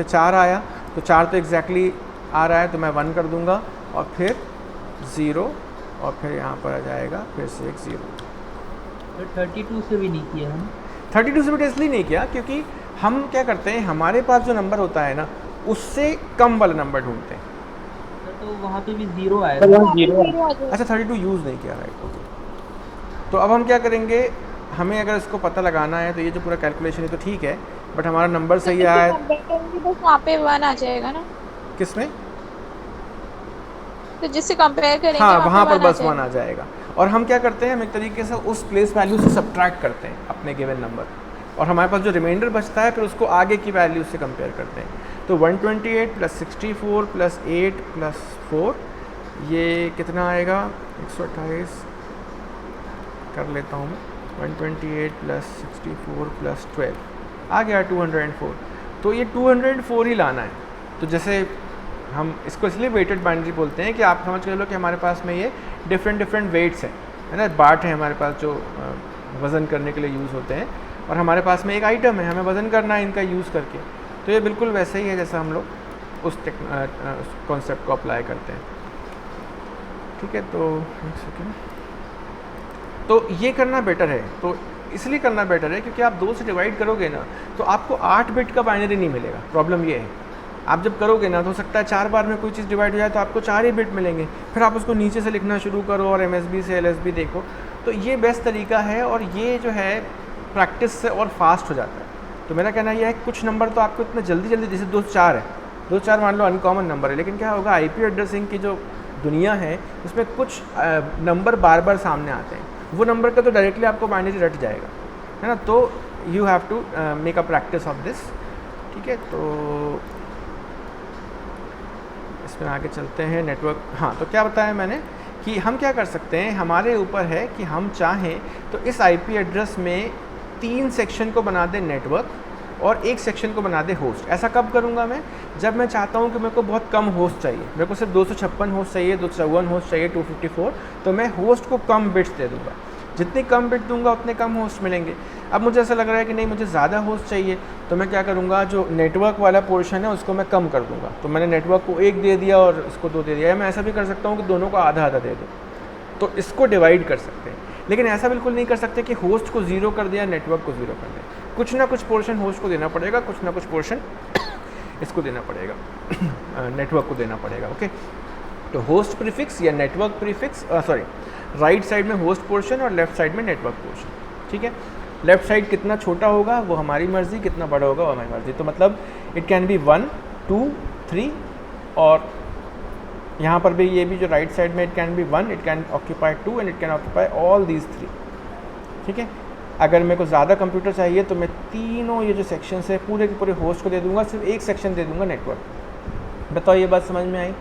4 आया, तो 4 तो एग्जैक्टली आ रहा है तो मैं 1 कर दूँगा, और फिर 0, और फिर यहाँ पर आ जाएगा फिर से एक 0, तो 32 से भी नहीं किया हम। 32 से भी इसलिए नहीं किया क्योंकि हम क्या करते हैं, हमारे पास जो नंबर होता है ना उससे कम वाला नंबर ढूंढते हैं। तो वहाँ पे भी 0 आएगा। वहाँ पे 0 आ जाएगा। अच्छा 32 यूज़ नहीं किया, राइट, ओके। तो अब हम क्या करेंगे, हमें अगर इसको पता लगाना है तो ये जो पूरा कैलकुलेशन है तो ठीक है, बट हमारा नंबर तो सही जिससे आया है। कंपेयर करेंगे बस वहाँ पे 1 आ जाएगा ना। किसमें? तो जिससे कंपेयर करेंगे हाँ, वहाँ वहाँ पे पर 1 आ बस 1 जाएगा। आ जाएगा। और हम क्या करते हैं, हम एक तरीके से उस प्लेस वैल्यू से सब्ट्रैक्ट करते हैं अपने गिवन नंबर, और हमारे पास जो रिमाइंडर बचता है फिर उसको आगे की वैल्यू से कंपेयर करते हैं। तो 128 + 64 + 8 + 4 ये कितना आएगा, 128 कर लेता हूँ मैं, 128 + 64 + 12 आ गया 204। तो ये 204 ही लाना है। तो जैसे हम इसको इसलिए वेटेड बाइनरी बोलते हैं कि आप समझ के लो कि हमारे पास में ये डिफरेंट वेट्स हैं, है ना, बाट है हमारे पास जो वज़न करने के लिए यूज़ होते हैं, और हमारे पास में एक आइटम है, हमें वज़न करना है इनका यूज़ करके। तो ये बिल्कुल वैसे ही है जैसा हम लोग उस कॉन्सेप्ट को अप्लाई करते हैं। ठीक है, तो एक सेकेंड, तो ये करना बेटर है। तो इसलिए करना बेटर है क्योंकि आप 2 से डिवाइड करोगे ना तो आपको 8 बिट का बाइनरी नहीं मिलेगा। प्रॉब्लम ये है, आप जब करोगे ना तो हो सकता है 4 बार में कोई चीज़ डिवाइड हो जाए तो आपको 4 ही बिट मिलेंगे, फिर आप उसको नीचे से लिखना शुरू करो और MSB से LSB देखो। तो ये बेस्ट तरीका है, और ये जो है प्रैक्टिस से और फास्ट हो जाता है। तो मेरा कहना यह है कुछ नंबर तो आपको इतना जल्दी जैसे 2-4 है, 2-4 मान लो अनकॉमन नंबर है, लेकिन क्या होगा IP एड्रेसिंग की जो दुनिया है उसमें कुछ नंबर बार बार सामने आते हैं, वो नंबर का तो डायरेक्टली आपको बाइनरी रट जाएगा, है ना। तो you have to make a practice of this. ठीक है, तो इसमें आगे चलते हैं। नेटवर्क, हाँ, तो क्या बताया मैंने कि हम क्या कर सकते हैं, हमारे ऊपर है कि हम चाहें तो इस IP एड्रेस में 3 सेक्शन को बना दें नेटवर्क और 1 सेक्शन को बना दे होस्ट। ऐसा कब करूँगा मैं, जब मैं चाहता हूँ कि मेरे को बहुत कम होस्ट चाहिए, मेरे को सिर्फ 256 होस्ट चाहिए, 254 होस्ट चाहिए, 254, तो मैं होस्ट को कम बिट्स दे दूँगा। जितनी कम बिट दूंगा उतने कम होस्ट मिलेंगे। अब मुझे ऐसा लग रहा है कि नहीं मुझे ज़्यादा होस्ट चाहिए, तो मैं क्या करूँगा, जो नेटवर्क वाला पोर्शन है उसको मैं कम कर दूँगा। तो मैंने नेटवर्क को 1 दे दिया और इसको 2 दे दिया, या मैं ऐसा भी कर सकता हूँ कि दोनों को आधा आधा दे दूँ। तो इसको डिवाइड कर सकते हैं, लेकिन ऐसा बिल्कुल नहीं कर सकते कि होस्ट को 0 कर दिया, नेटवर्क को 0 कर दिया। कुछ ना कुछ पोर्शन होस्ट को देना पड़ेगा, कुछ ना कुछ पोर्शन इसको देना पड़ेगा, नेटवर्क को देना पड़ेगा। ओके, तो होस्ट प्रीफिक्स या network prefix, sorry, right side में होस्ट पोर्शन और लेफ्ट साइड में नेटवर्क पोर्शन। ठीक है, लेफ्ट साइड कितना छोटा होगा वो हमारी मर्ज़ी, कितना बड़ा होगा वो हमारी मर्ज़ी। तो मतलब इट कैन बी 1, 2, 3, और यहाँ पर भी ये भी जो राइट साइड में it can be 1, it can occupy 2 and it can occupy all these 3। ठीक है, अगर मेरे को ज़्यादा कंप्यूटर चाहिए तो मैं तीनों ये जो सेक्शन है पूरे के पूरे होस्ट को दे दूँगा, सिर्फ एक सेक्शन दे दूँगा नेटवर्क। बताओ ये बात समझ में आई?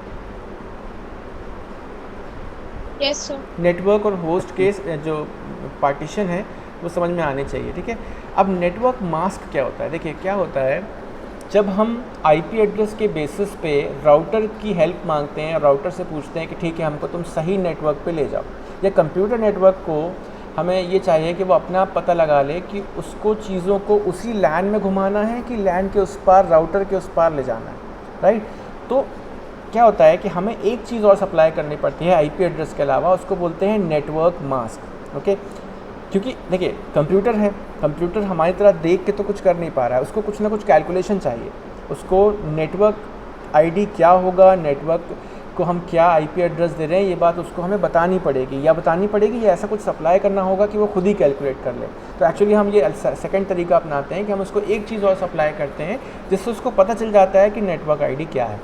Yes sir. नेटवर्क और होस्ट के जो पार्टीशन है वो समझ में आने चाहिए। ठीक है, अब नेटवर्क मास्क क्या होता है, देखिए क्या होता है, जब हम IP एड्रेस के बेसिस पे राउटर की हेल्प मांगते हैं, राउटर से पूछते हैं कि ठीक है हमको तुम सही नेटवर्क पे ले जाओ, या कंप्यूटर नेटवर्क को हमें ये चाहिए कि वो अपना पता लगा ले कि उसको चीज़ों को उसी लैन में घुमाना है कि लैन के उस पार, राउटर के उस पार ले जाना है, राइट। तो क्या होता है कि हमें एक चीज़ और सप्लाई करनी पड़ती है IP एड्रेस के अलावा, उसको बोलते हैं नेटवर्क मास्क। ओके, क्योंकि देखिए कंप्यूटर है, कंप्यूटर हमारी तरह देख के तो कुछ कर नहीं पा रहा है, उसको कुछ ना कुछ कैलकुलेशन चाहिए, उसको नेटवर्क ID क्या होगा, नेटवर्क को हम क्या IP एड्रेस दे रहे हैं, ये बात उसको हमें बतानी पड़ेगी, या ऐसा कुछ सप्लाई करना होगा कि वो खुद ही कैलकुलेट कर ले। तो एक्चुअली हम ये सेकंड तरीका अपनाते हैं कि हम उसको एक चीज़ और सप्लाई करते हैं जिससे उसको पता चल जाता है कि नेटवर्क ID क्या है,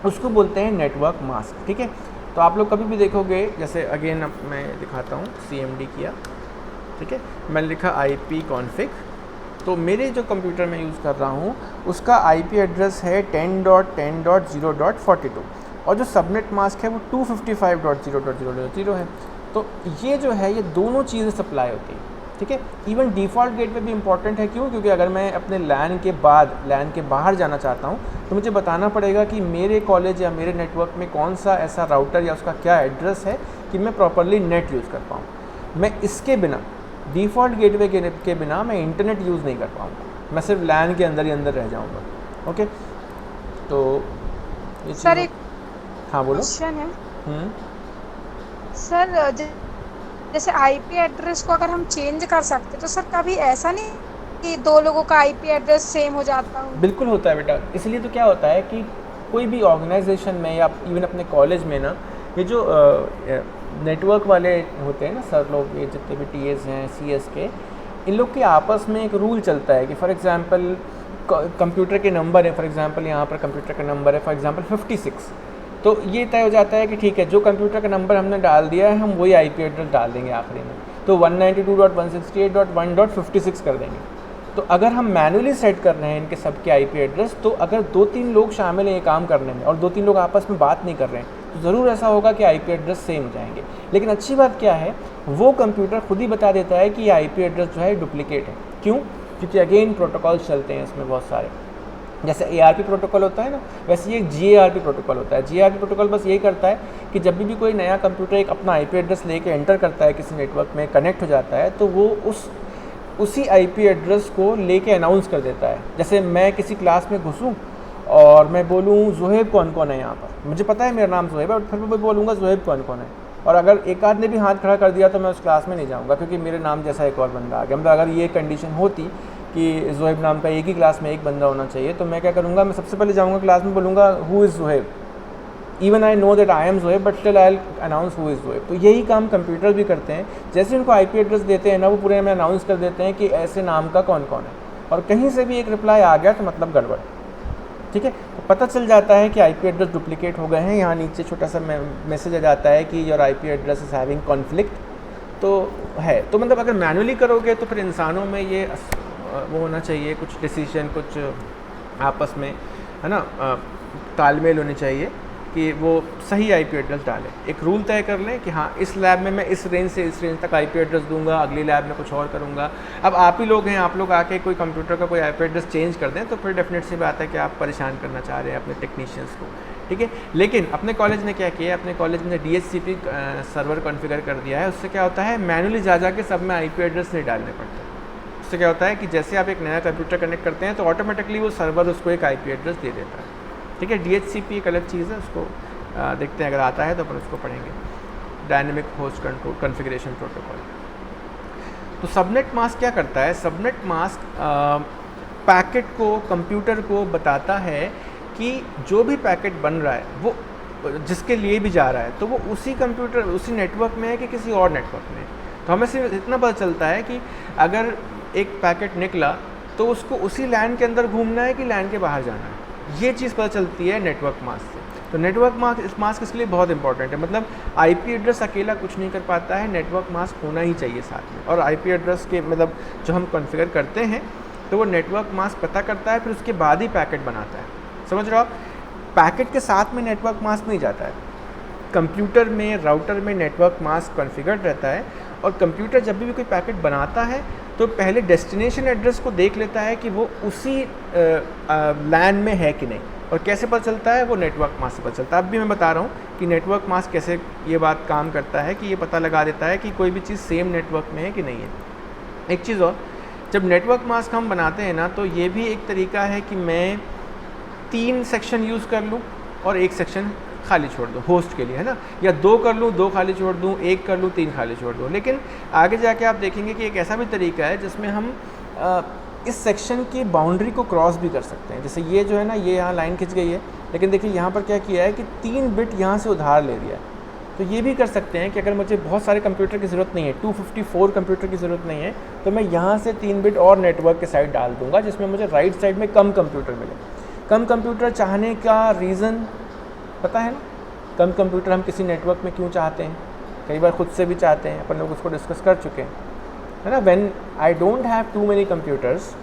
उसको बोलते हैं नेटवर्क मास्क। ठीक है, तो आप लोग कभी भी देखोगे, जैसे अगेन अब मैं दिखाता हूँ, CMD किया, ठीक है, मैंने लिखा IP config, तो मेरे जो कंप्यूटर में यूज़ कर रहा हूँ उसका IP एड्रेस है 10.10.0.42 और जो सबनेट मास्क है वो 255.0.0.0 है। तो ये जो है ये दोनों चीज़ें सप्लाई होती हैं। ठीक है, इवन डिफ़ॉल्ट गेटवे भी इंपॉर्टेंट है। क्यों? क्योंकि अगर मैं अपने लैन के बाद लैन के बाहर जाना चाहता हूँ तो मुझे बताना पड़ेगा कि मेरे कॉलेज या मेरे नेटवर्क में कौन सा ऐसा राउटर या उसका क्या एड्रेस है कि मैं प्रॉपरली नेट यूज़ कर पाऊँ। मैं इसके बिना, डिफ़ॉल्ट गेटवे के बिना मैं इंटरनेट यूज़ नहीं कर पाऊँगा, मैं सिर्फ लैन के अंदर ही अंदर रह जाऊँगा। ओके, तो ये सर एक हाँ बोलो। क्वेश्चन है हम्म, सर, जैसे आईपी एड्रेस को अगर हम चेंज कर सकते तो सर कभी ऐसा नहीं कि दो लोगों का आईपी एड्रेस सेम हो जाता हो? बिल्कुल होता है बेटा। इसलिए तो क्या होता है कि कोई भी ऑर्गेनाइजेशन में या इवन अपने कॉलेज में ना, ये जो नेटवर्क वाले होते हैं ना सर लोग, ये जितने भी टीएस हैं सीएस के, इन लोग के आपस में एक रूल चलता है कि फॉर एग्जांपल कंप्यूटर के नंबर है, फॉर एग्जांपल यहाँ पर कंप्यूटर का नंबर है फॉर एग्जांपल 56, तो ये तय हो जाता है कि ठीक है, जो कंप्यूटर का नंबर हमने डाल दिया है हम वही आईपी एड्रेस डाल देंगे आखिरी में, तो 192.168.1.56 कर देंगे। तो अगर हम मैनुअली सेट कर रहे हैं इनके सब के आईपी एड्रेस, तो अगर 2-3 लोग शामिल हैं ये काम करने में और 2-3 लोग आपस में बात नहीं कर रहे हैं, तो ज़रूर ऐसा होगा कि आईपी एड्रेस सेम हो जाएंगे। लेकिन अच्छी बात क्या है, वो कंप्यूटर खुद ही बता देता है कि ये आईपी एड्रेस जो है डुप्लीकेट है। क्यों? क्योंकि अगेन प्रोटोकॉल्स चलते हैं इसमें बहुत सारे, जैसे ARP प्रोटोकॉल होता है ना, वैसे ये GARP प्रोटोकॉल होता है। GARP प्रोटोकॉल बस यही करता है कि जब भी कोई नया कंप्यूटर एक अपना आईपी एड्रेस लेके एंटर करता है किसी नेटवर्क में, कनेक्ट हो जाता है, तो वो उसी आईपी एड्रेस को लेके अनाउंस कर देता है। जैसे मैं किसी क्लास में घुसूँ और मैं बोलूँ ज़ुहैब कौन कौन है यहाँ पर, मुझे पता है मेरा नाम ज़ुहैब है, और फिर मैं बोलूँगा ज़ुहैब कौन कौन है, और अगर एक आध ने भी हाथ खड़ा कर दिया तो मैं उस क्लास में नहीं जाऊँगा, क्योंकि मेरे नाम जैसा एक और बंदा आ गया। मतलब अगर ये कंडीशन होती कि ज़ुहैब नाम का एक ही क्लास में एक बंदा होना चाहिए, तो मैं क्या करूँगा, मैं सबसे पहले जाऊँगा क्लास में, बोलूँगा who is Zuhaib, even I know that I am Zuhaib but still I announce who is Zuhaib. तो यही काम कंप्यूटर भी करते हैं, जैसे उनको आईपी एड्रेस देते हैं ना, वो पूरे में अनाउंस कर देते हैं कि ऐसे नाम का कौन कौन है, और कहीं से भी एक रिप्लाई आ गया तो मतलब गड़बड़, ठीक है। तो पता चल जाता है कि आईपी एड्रेस डुप्लीकेट हो गए हैं। यहाँ नीचे छोटा सा मैसेज आ जाता है कि your IP address is having conflict, तो है। तो मतलब अगर मैनुअली करोगे तो फिर इंसानों में ये वो होना चाहिए, कुछ डिसीजन, कुछ आपस में, है ना, तालमेल होनी चाहिए कि वो सही आईपी एड्रेस डालें। एक रूल तय कर लें कि हाँ, इस लैब में मैं इस रेंज से इस रेंज तक आईपी एड्रेस दूंगा, अगली लैब में कुछ और करूंगा। अब आप ही लोग हैं, आप लोग आके कोई कंप्यूटर का कोई आईपी एड्रेस चेंज कर दें तो फिर डेफिनेट सी बात है कि आप परेशान करना चाह रहे हैं अपने टेक्नीशियंस को, ठीक है। लेकिन अपने कॉलेज ने क्या किया, अपने कॉलेज ने DHCP सर्वर कॉन्फ़िगर कर दिया है। उससे क्या होता है, मैनुअली जा के सब में आईपी एड्रेस नहीं डालने पड़ते। उससे क्या होता है कि जैसे आप एक नया कंप्यूटर कनेक्ट करते हैं तो ऑटोमेटिकली वो सर्वर उसको एक आईपी एड्रेस दे देता है, ठीक है। DHCP एक अलग चीज़ है, उसको देखते हैं, अगर आता है तो अपन उसको पढ़ेंगे, dynamic host control configuration protocol. तो सबनेट मास्क क्या करता है, सबनेट मास्क पैकेट को, कंप्यूटर को बताता है कि जो भी पैकेट बन रहा है वो जिसके लिए भी जा रहा है तो वो उसी कंप्यूटर, उसी नेटवर्क में है कि किसी और नेटवर्क में। तो हमें सिर्फ इतना पता चलता है कि अगर एक पैकेट निकला तो उसको उसी लैन के अंदर घूमना है कि लैन के बाहर जाना है, ये चीज़ पता चलती है नेटवर्क मास्क से। तो नेटवर्क मास्क इसके लिए बहुत इंपॉर्टेंट है। मतलब आईपी एड्रेस अकेला कुछ नहीं कर पाता है, नेटवर्क मास्क होना ही चाहिए साथ में। और आईपी एड्रेस के मतलब जो हम कॉन्फ़िगर करते हैं तो वो नेटवर्क मास्क पता करता है, फिर उसके बाद ही पैकेट बनाता है। समझ रहे हो आप, पैकेट के साथ में नेटवर्क मास्क नहीं जाता है। कंप्यूटर में, राउटर में नेटवर्क मास्क कॉन्फ़िगर्ड रहता है, और कंप्यूटर जब भी कोई पैकेट बनाता है तो पहले डेस्टिनेशन एड्रेस को देख लेता है कि वो उसी लैन में है कि नहीं। और कैसे पता चलता है, वो नेटवर्क मास्क से पता चलता है। अब भी मैं बता रहा हूँ कि नेटवर्क मास्क कैसे ये बात काम करता है कि ये पता लगा देता है कि कोई भी चीज़ सेम नेटवर्क में है कि नहीं है। एक चीज़ और, जब नेटवर्क मास्क हम बनाते हैं ना, तो ये भी एक तरीका है कि मैं 3 सेक्शन यूज़ कर लूँ और 1 सेक्शन खाली छोड़ दूँ होस्ट के लिए, है ना, या 2 कर लूँ, 2 खाली छोड़ दूँ, 1 कर लूँ, 3 खाली छोड़ दूँ। लेकिन आगे जाके आप देखेंगे कि एक ऐसा भी तरीका है जिसमें हम इस सेक्शन की बाउंड्री को क्रॉस भी कर सकते हैं। जैसे ये जो है ना, ये यहाँ लाइन खिंच गई है, लेकिन देखिए यहाँ पर क्या किया है कि 3 बिट यहाँ से उधार ले लिया है। तो ये भी कर सकते हैं कि अगर मुझे बहुत सारे कंप्यूटर की ज़रूरत नहीं है, 254 कंप्यूटर की ज़रूरत नहीं है, तो मैं यहाँ से 3 बिट और नेटवर्क के साइड डाल दूँगा, जिसमें मुझे राइट साइड में कम कंप्यूटर मिले। कम कंप्यूटर चाहने का रीज़न पता है ना, कम कंप्यूटर हम किसी नेटवर्क में क्यों चाहते हैं, कई बार खुद से भी चाहते हैं, अपन लोग उसको डिस्कस कर चुके हैं, है ना। When I don't have too many computers,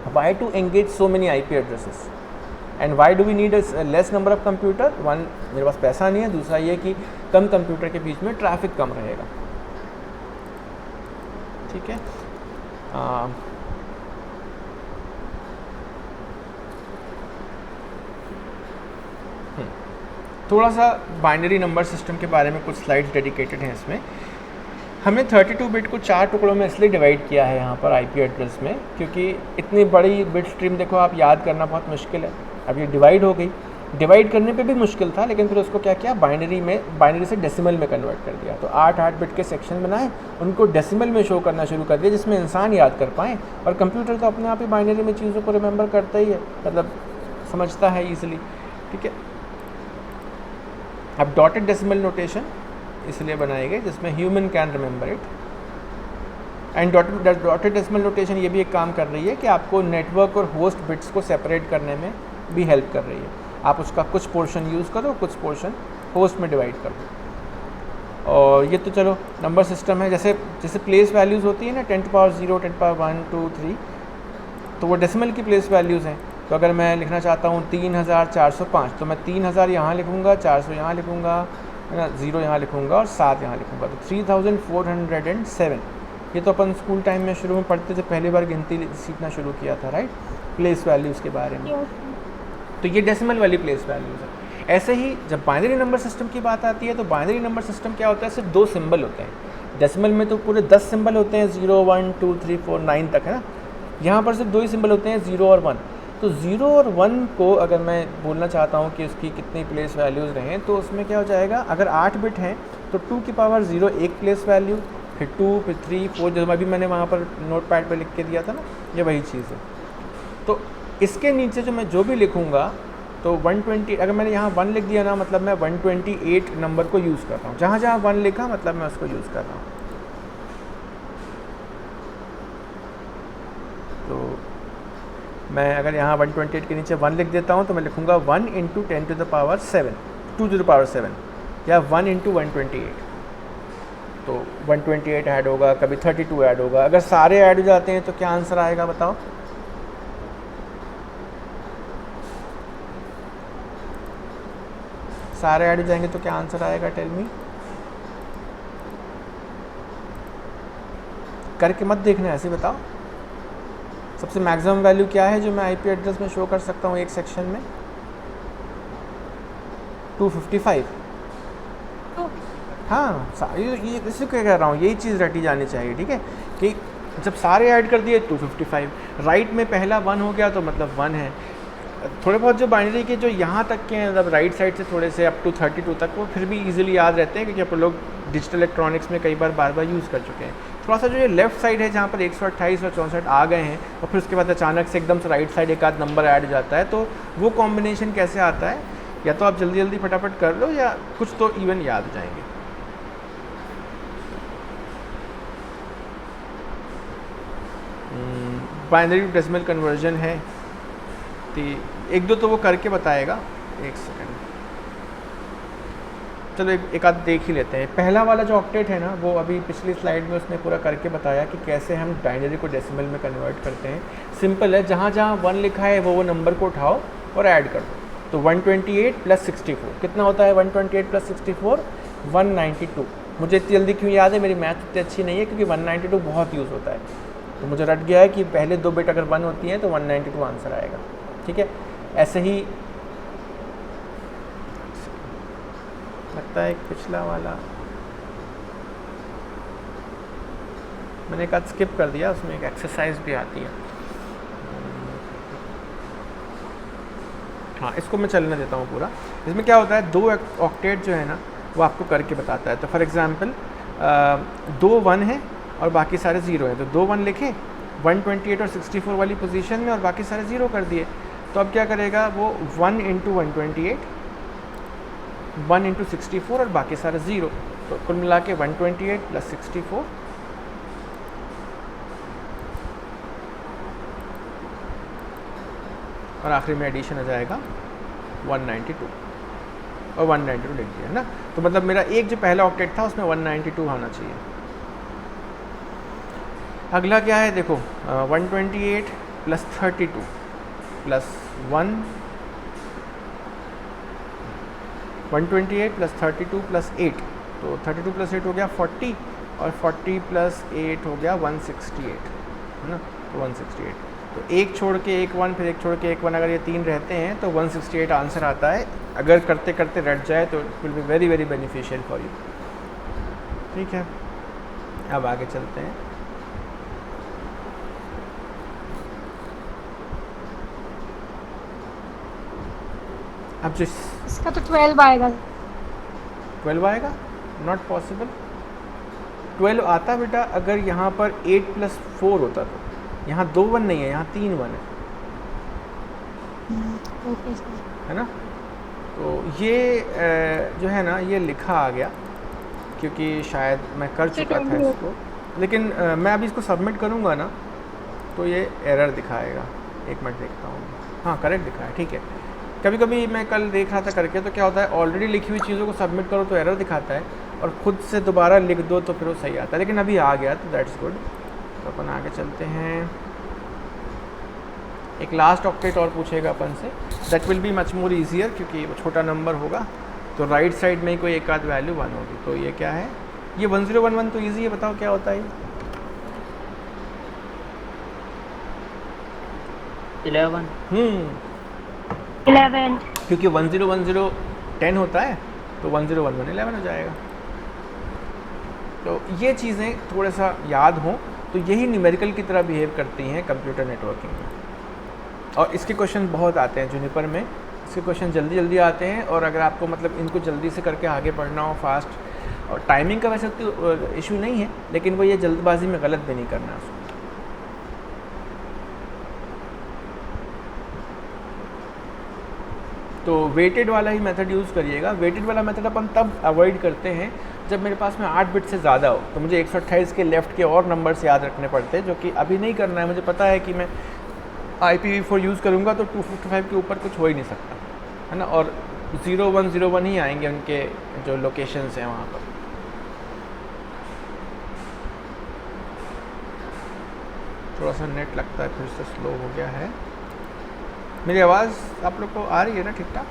why to engage so many IP addresses, and why do we need a less number of computer. One, मेरे पास पैसा नहीं है, दूसरा ये कि कम कंप्यूटर के बीच में ट्रैफिक कम रहेगा, ठीक है। थोड़ा सा बाइनरी नंबर सिस्टम के बारे में कुछ स्लाइड्स डेडिकेटेड हैं इसमें। हमने 32 बिट को 4 टुकड़ों में इसलिए डिवाइड किया है यहाँ पर आईपी एड्रेस में, क्योंकि इतनी बड़ी बिट स्ट्रीम देखो आप याद करना बहुत मुश्किल है। अब ये डिवाइड हो गई, डिवाइड करने पे भी मुश्किल था, लेकिन फिर उसको क्या किया, बाइनरी से डेसिमल में कन्वर्ट कर दिया। तो 8 बिट के सेक्शन बनाए, उनको डेसिमल में शो करना शुरू कर दिया जिसमें इंसान याद कर पाएँ। और कंप्यूटर तो अपने आप ही बाइनरी में चीज़ों को रिमेंबर करता ही है, मतलब समझता है ईजिली, ठीक है। अब डॉटेड डेसिमल नोटेशन इसलिए बनाई गई जिसमें human can remember it. And dotted decimal notation ये भी एक काम कर रही है कि आपको नेटवर्क और होस्ट बिट्स को सेपरेट करने में भी हेल्प कर रही है। आप उसका कुछ पोर्शन यूज़ करो, कुछ पोर्शन होस्ट में डिवाइड कर दो। और ये तो चलो नंबर सिस्टम है। जैसे प्लेस वैल्यूज़ होती है ना, 10 to the power 0, 10 to the power 1, 2, 3, तो वो डेसिमल की प्लेस वैल्यूज़ हैं। तो अगर मैं लिखना चाहता हूँ 3405, तो मैं 3000 यहाँ लिखूँगा, 400 यहाँ लिखूँगा, है ना, 0 यहाँ लिखूँगा और 7 यहाँ लिखूँगा, तो 3407। ये तो अपन स्कूल टाइम में शुरू में पढ़ते थे, पहली बार गिनती सीखना शुरू किया था, राइट, प्लेस वैल्यूज़ के बारे में। तो ये डेसिमल वाली प्लेस वैल्यूज़ है। ऐसे ही जब बाइनरी नंबर सिस्टम की बात आती है तो बाइनरी नंबर सिस्टम क्या होता है, सिर्फ 2 सिंबल होते हैं। डेसिमल में तो पूरे 10 सिंबल होते हैं, 0, 1, 2, 3, 4, 9 तक, है ना। यहाँ पर सिर्फ 2 ही सिंबल होते हैं, 0 और 1। तो 0 और 1 को अगर मैं बोलना चाहता हूँ कि उसकी कितनी प्लेस वैल्यूज़ रहें, तो उसमें क्या हो जाएगा, अगर 8 बिट हैं तो 2 की पावर 0 एक प्लेस वैल्यू, फिर 2, फिर 3, 4, जो अभी मैंने वहाँ पर नोट पैड पर लिख के दिया था ना, ये वही चीज़ है। तो इसके नीचे मैं जो भी लिखूँगा तो 120, अगर मैंने यहाँ 1 लिख दिया ना, मतलब मैं 128 नंबर को यूज़ कर रहा हूँ। जहाँ जहाँ 1 लिखा मतलब मैं उसको यूज़ कर रहा हूँ। तो मैं अगर यहाँ 128 के नीचे 1 लिख देता हूँ तो मैं लिखूँगा 1 × 10 to the power 7, 2 to the power 7, या 1 × 128। तो 128 ऐड होगा, कभी 32 ऐड होगा। अगर सारे ऐड हो जाते हैं तो क्या आंसर आएगा बताओ? सारे ऐड हो जाएंगे तो क्या आंसर आएगा, टेल मी। करके मत देखना, ऐसे बताओ। सबसे मैक्सिमम वैल्यू क्या है जो मैं आईपी एड्रेस में शो कर सकता हूँ एक सेक्शन में? 255। हाँ, ये इसी को कह रहा हूँ, यही चीज़ रटी जानी चाहिए, ठीक है। कि जब सारे ऐड कर दिए 255, राइट में पहला 1 हो गया तो मतलब 1 है। थोड़े बहुत जो बाइनरी के जो यहाँ तक के हैं, मतलब राइट साइड से थोड़े से अप टू 32 तक, वो फिर भी इजीली याद रहते हैं क्योंकि अपन लोग डिजिटल इलेक्ट्रॉनिक्स में कई बार यूज़ कर चुके हैं। थोड़ा सा जो ये लेफ्ट साइड है जहाँ पर 128 और 64 आ गए हैं और फिर उसके बाद अचानक से एकदम से राइट साइड एक आध नंबर ऐड हो जाता है, तो वो कॉम्बिनेशन कैसे आता है, या तो आप जल्दी जल्दी फटाफट कर लो या कुछ तो इवन याद हो जाएंगे। बाइनरी टू डेसिमल कन्वर्जन है, तो एक दो तो वो करके बताएगा। एक सेकंड, चलो एक आध देख ही लेते हैं। पहला वाला जो ऑक्टेट है ना, वो अभी पिछली स्लाइड में उसने पूरा करके बताया कि कैसे हम बाइनरी को डेसिमल में कन्वर्ट करते हैं। सिंपल है, जहाँ जहाँ 1 लिखा है वो नंबर को उठाओ और ऐड कर दो। तो 128 + 64 कितना होता है? 128 + 64 192। मुझे इतनी जल्दी क्यों याद है? मेरी मैथ इतनी अच्छी नहीं है, क्योंकि 192 बहुत यूज़ होता है, तो मुझे रट गया है कि पहले 2 बिट अगर 1 होती हैं तो 192 आंसर आएगा, ठीक है। ऐसे ही लगता है पिछला वाला मैंने एक आध स्किप कर दिया, उसमें एक एक्सरसाइज भी आती है। हाँ, इसको मैं चलने देता हूँ पूरा। इसमें क्या होता है, 2 ऑक्टेट जो है ना वो आपको करके बताता है। तो फॉर एग्जांपल 2 1 है और बाकी सारे 0 हैं, तो 2 1 लिखे 128 और 64 वाली पोजीशन में और बाकी सारे 0 कर दिए। तो अब क्या करेगा वो, 1 × 128, 1 × 64 और बाकी सारे 0, तो कुल मिला के 128 + 64 और आखिरी में एडिशन आ जाएगा 192 और 192 लिख दिया, है ना। तो मतलब मेरा एक जो पहला ऑक्टेट था उसमें 192 आना चाहिए। अगला क्या है देखो, 128 + 32 + 1, 128 + 32 + 8, तो 32 + 8 हो गया 40 और 40 + 8 हो गया 168, है ना। तो 168, तो एक छोड़ के एक 1, फिर एक छोड़ के एक 1, अगर ये 3 रहते हैं तो 168 आंसर आता है। अगर करते करते रट जाए तो it will be very very beneficial for you, ठीक है। अब आगे चलते हैं। अब जिस इसका तो 12 आएगा। 12 आएगा, नॉट पॉसिबल। 12 आता बेटा अगर यहाँ पर 8 + 4 होता तो। यहाँ 2 1 नहीं है, यहाँ 3 1 है, ओके सर। है ना। तो ये जो है ना ये लिखा आ गया क्योंकि शायद मैं कर चुका था इसको, लेकिन मैं अभी इसको सबमिट करूँगा ना तो ये एरर दिखाएगा। एक मिनट देखता हूँ, हाँ करेक्ट दिखाया, ठीक है। कभी कभी मैं कल देख रहा था करके, तो क्या होता है ऑलरेडी लिखी हुई चीज़ों को सबमिट करो तो एरर दिखाता है, और ख़ुद से दोबारा लिख दो तो फिर वो सही आता है। लेकिन अभी आ गया तो दैट्स गुड। तो अपन आगे चलते हैं। एक लास्ट ऑक्टेट और पूछेगा अपन से, that will be much more easier क्योंकि वो छोटा नंबर होगा। तो राइट साइड में ही कोई एक आध वैल्यू 1 होगी। तो ये क्या है, ये 1011 तो ईजी है, बताओ क्या होता है ये? 11। 11। क्योंकि 1010 10 होता है तो 1011 11 हो जाएगा। तो ये चीज़ें थोड़ा सा याद हों तो यही न्यूमेरिकल की तरह बिहेव करती हैं कंप्यूटर नेटवर्किंग में। और इसके क्वेश्चन बहुत आते हैं जुनिपर में, इसके क्वेश्चन जल्दी जल्दी आते हैं। और अगर आपको मतलब इनको जल्दी से करके आगे बढ़ना हो फास्ट, और टाइमिंग का वैसे तो इशू नहीं है, लेकिन वो ये जल्दबाजी में गलत भी नहीं करना है उसको। तो वेटेड वाला ही मेथड यूज़ करिएगा। वेटेड वाला मेथड अपन तब अवॉइड करते हैं जब मेरे पास में 8 बिट से ज़्यादा हो, तो मुझे 128 के लेफ़्ट के और नंबर्स याद रखने पड़ते हैं, जो कि अभी नहीं करना है। मुझे पता है कि मैं IPv4 यूज़ करूँगा तो 255 के ऊपर कुछ हो ही नहीं सकता, है ना। और 0101 ही आएंगे उनके जो लोकेशंस हैं वहाँ पर। थोड़ा सा नेट लगता है फिर से स्लो हो गया है। मेरी आवाज़ आप लोग को आ रही है ना ठीक ठाक?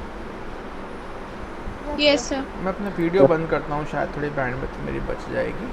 Yes sir. मैं अपना वीडियो बंद करता हूँ, शायद थोड़ी बैंडविड्थ मेरी बच जाएगी।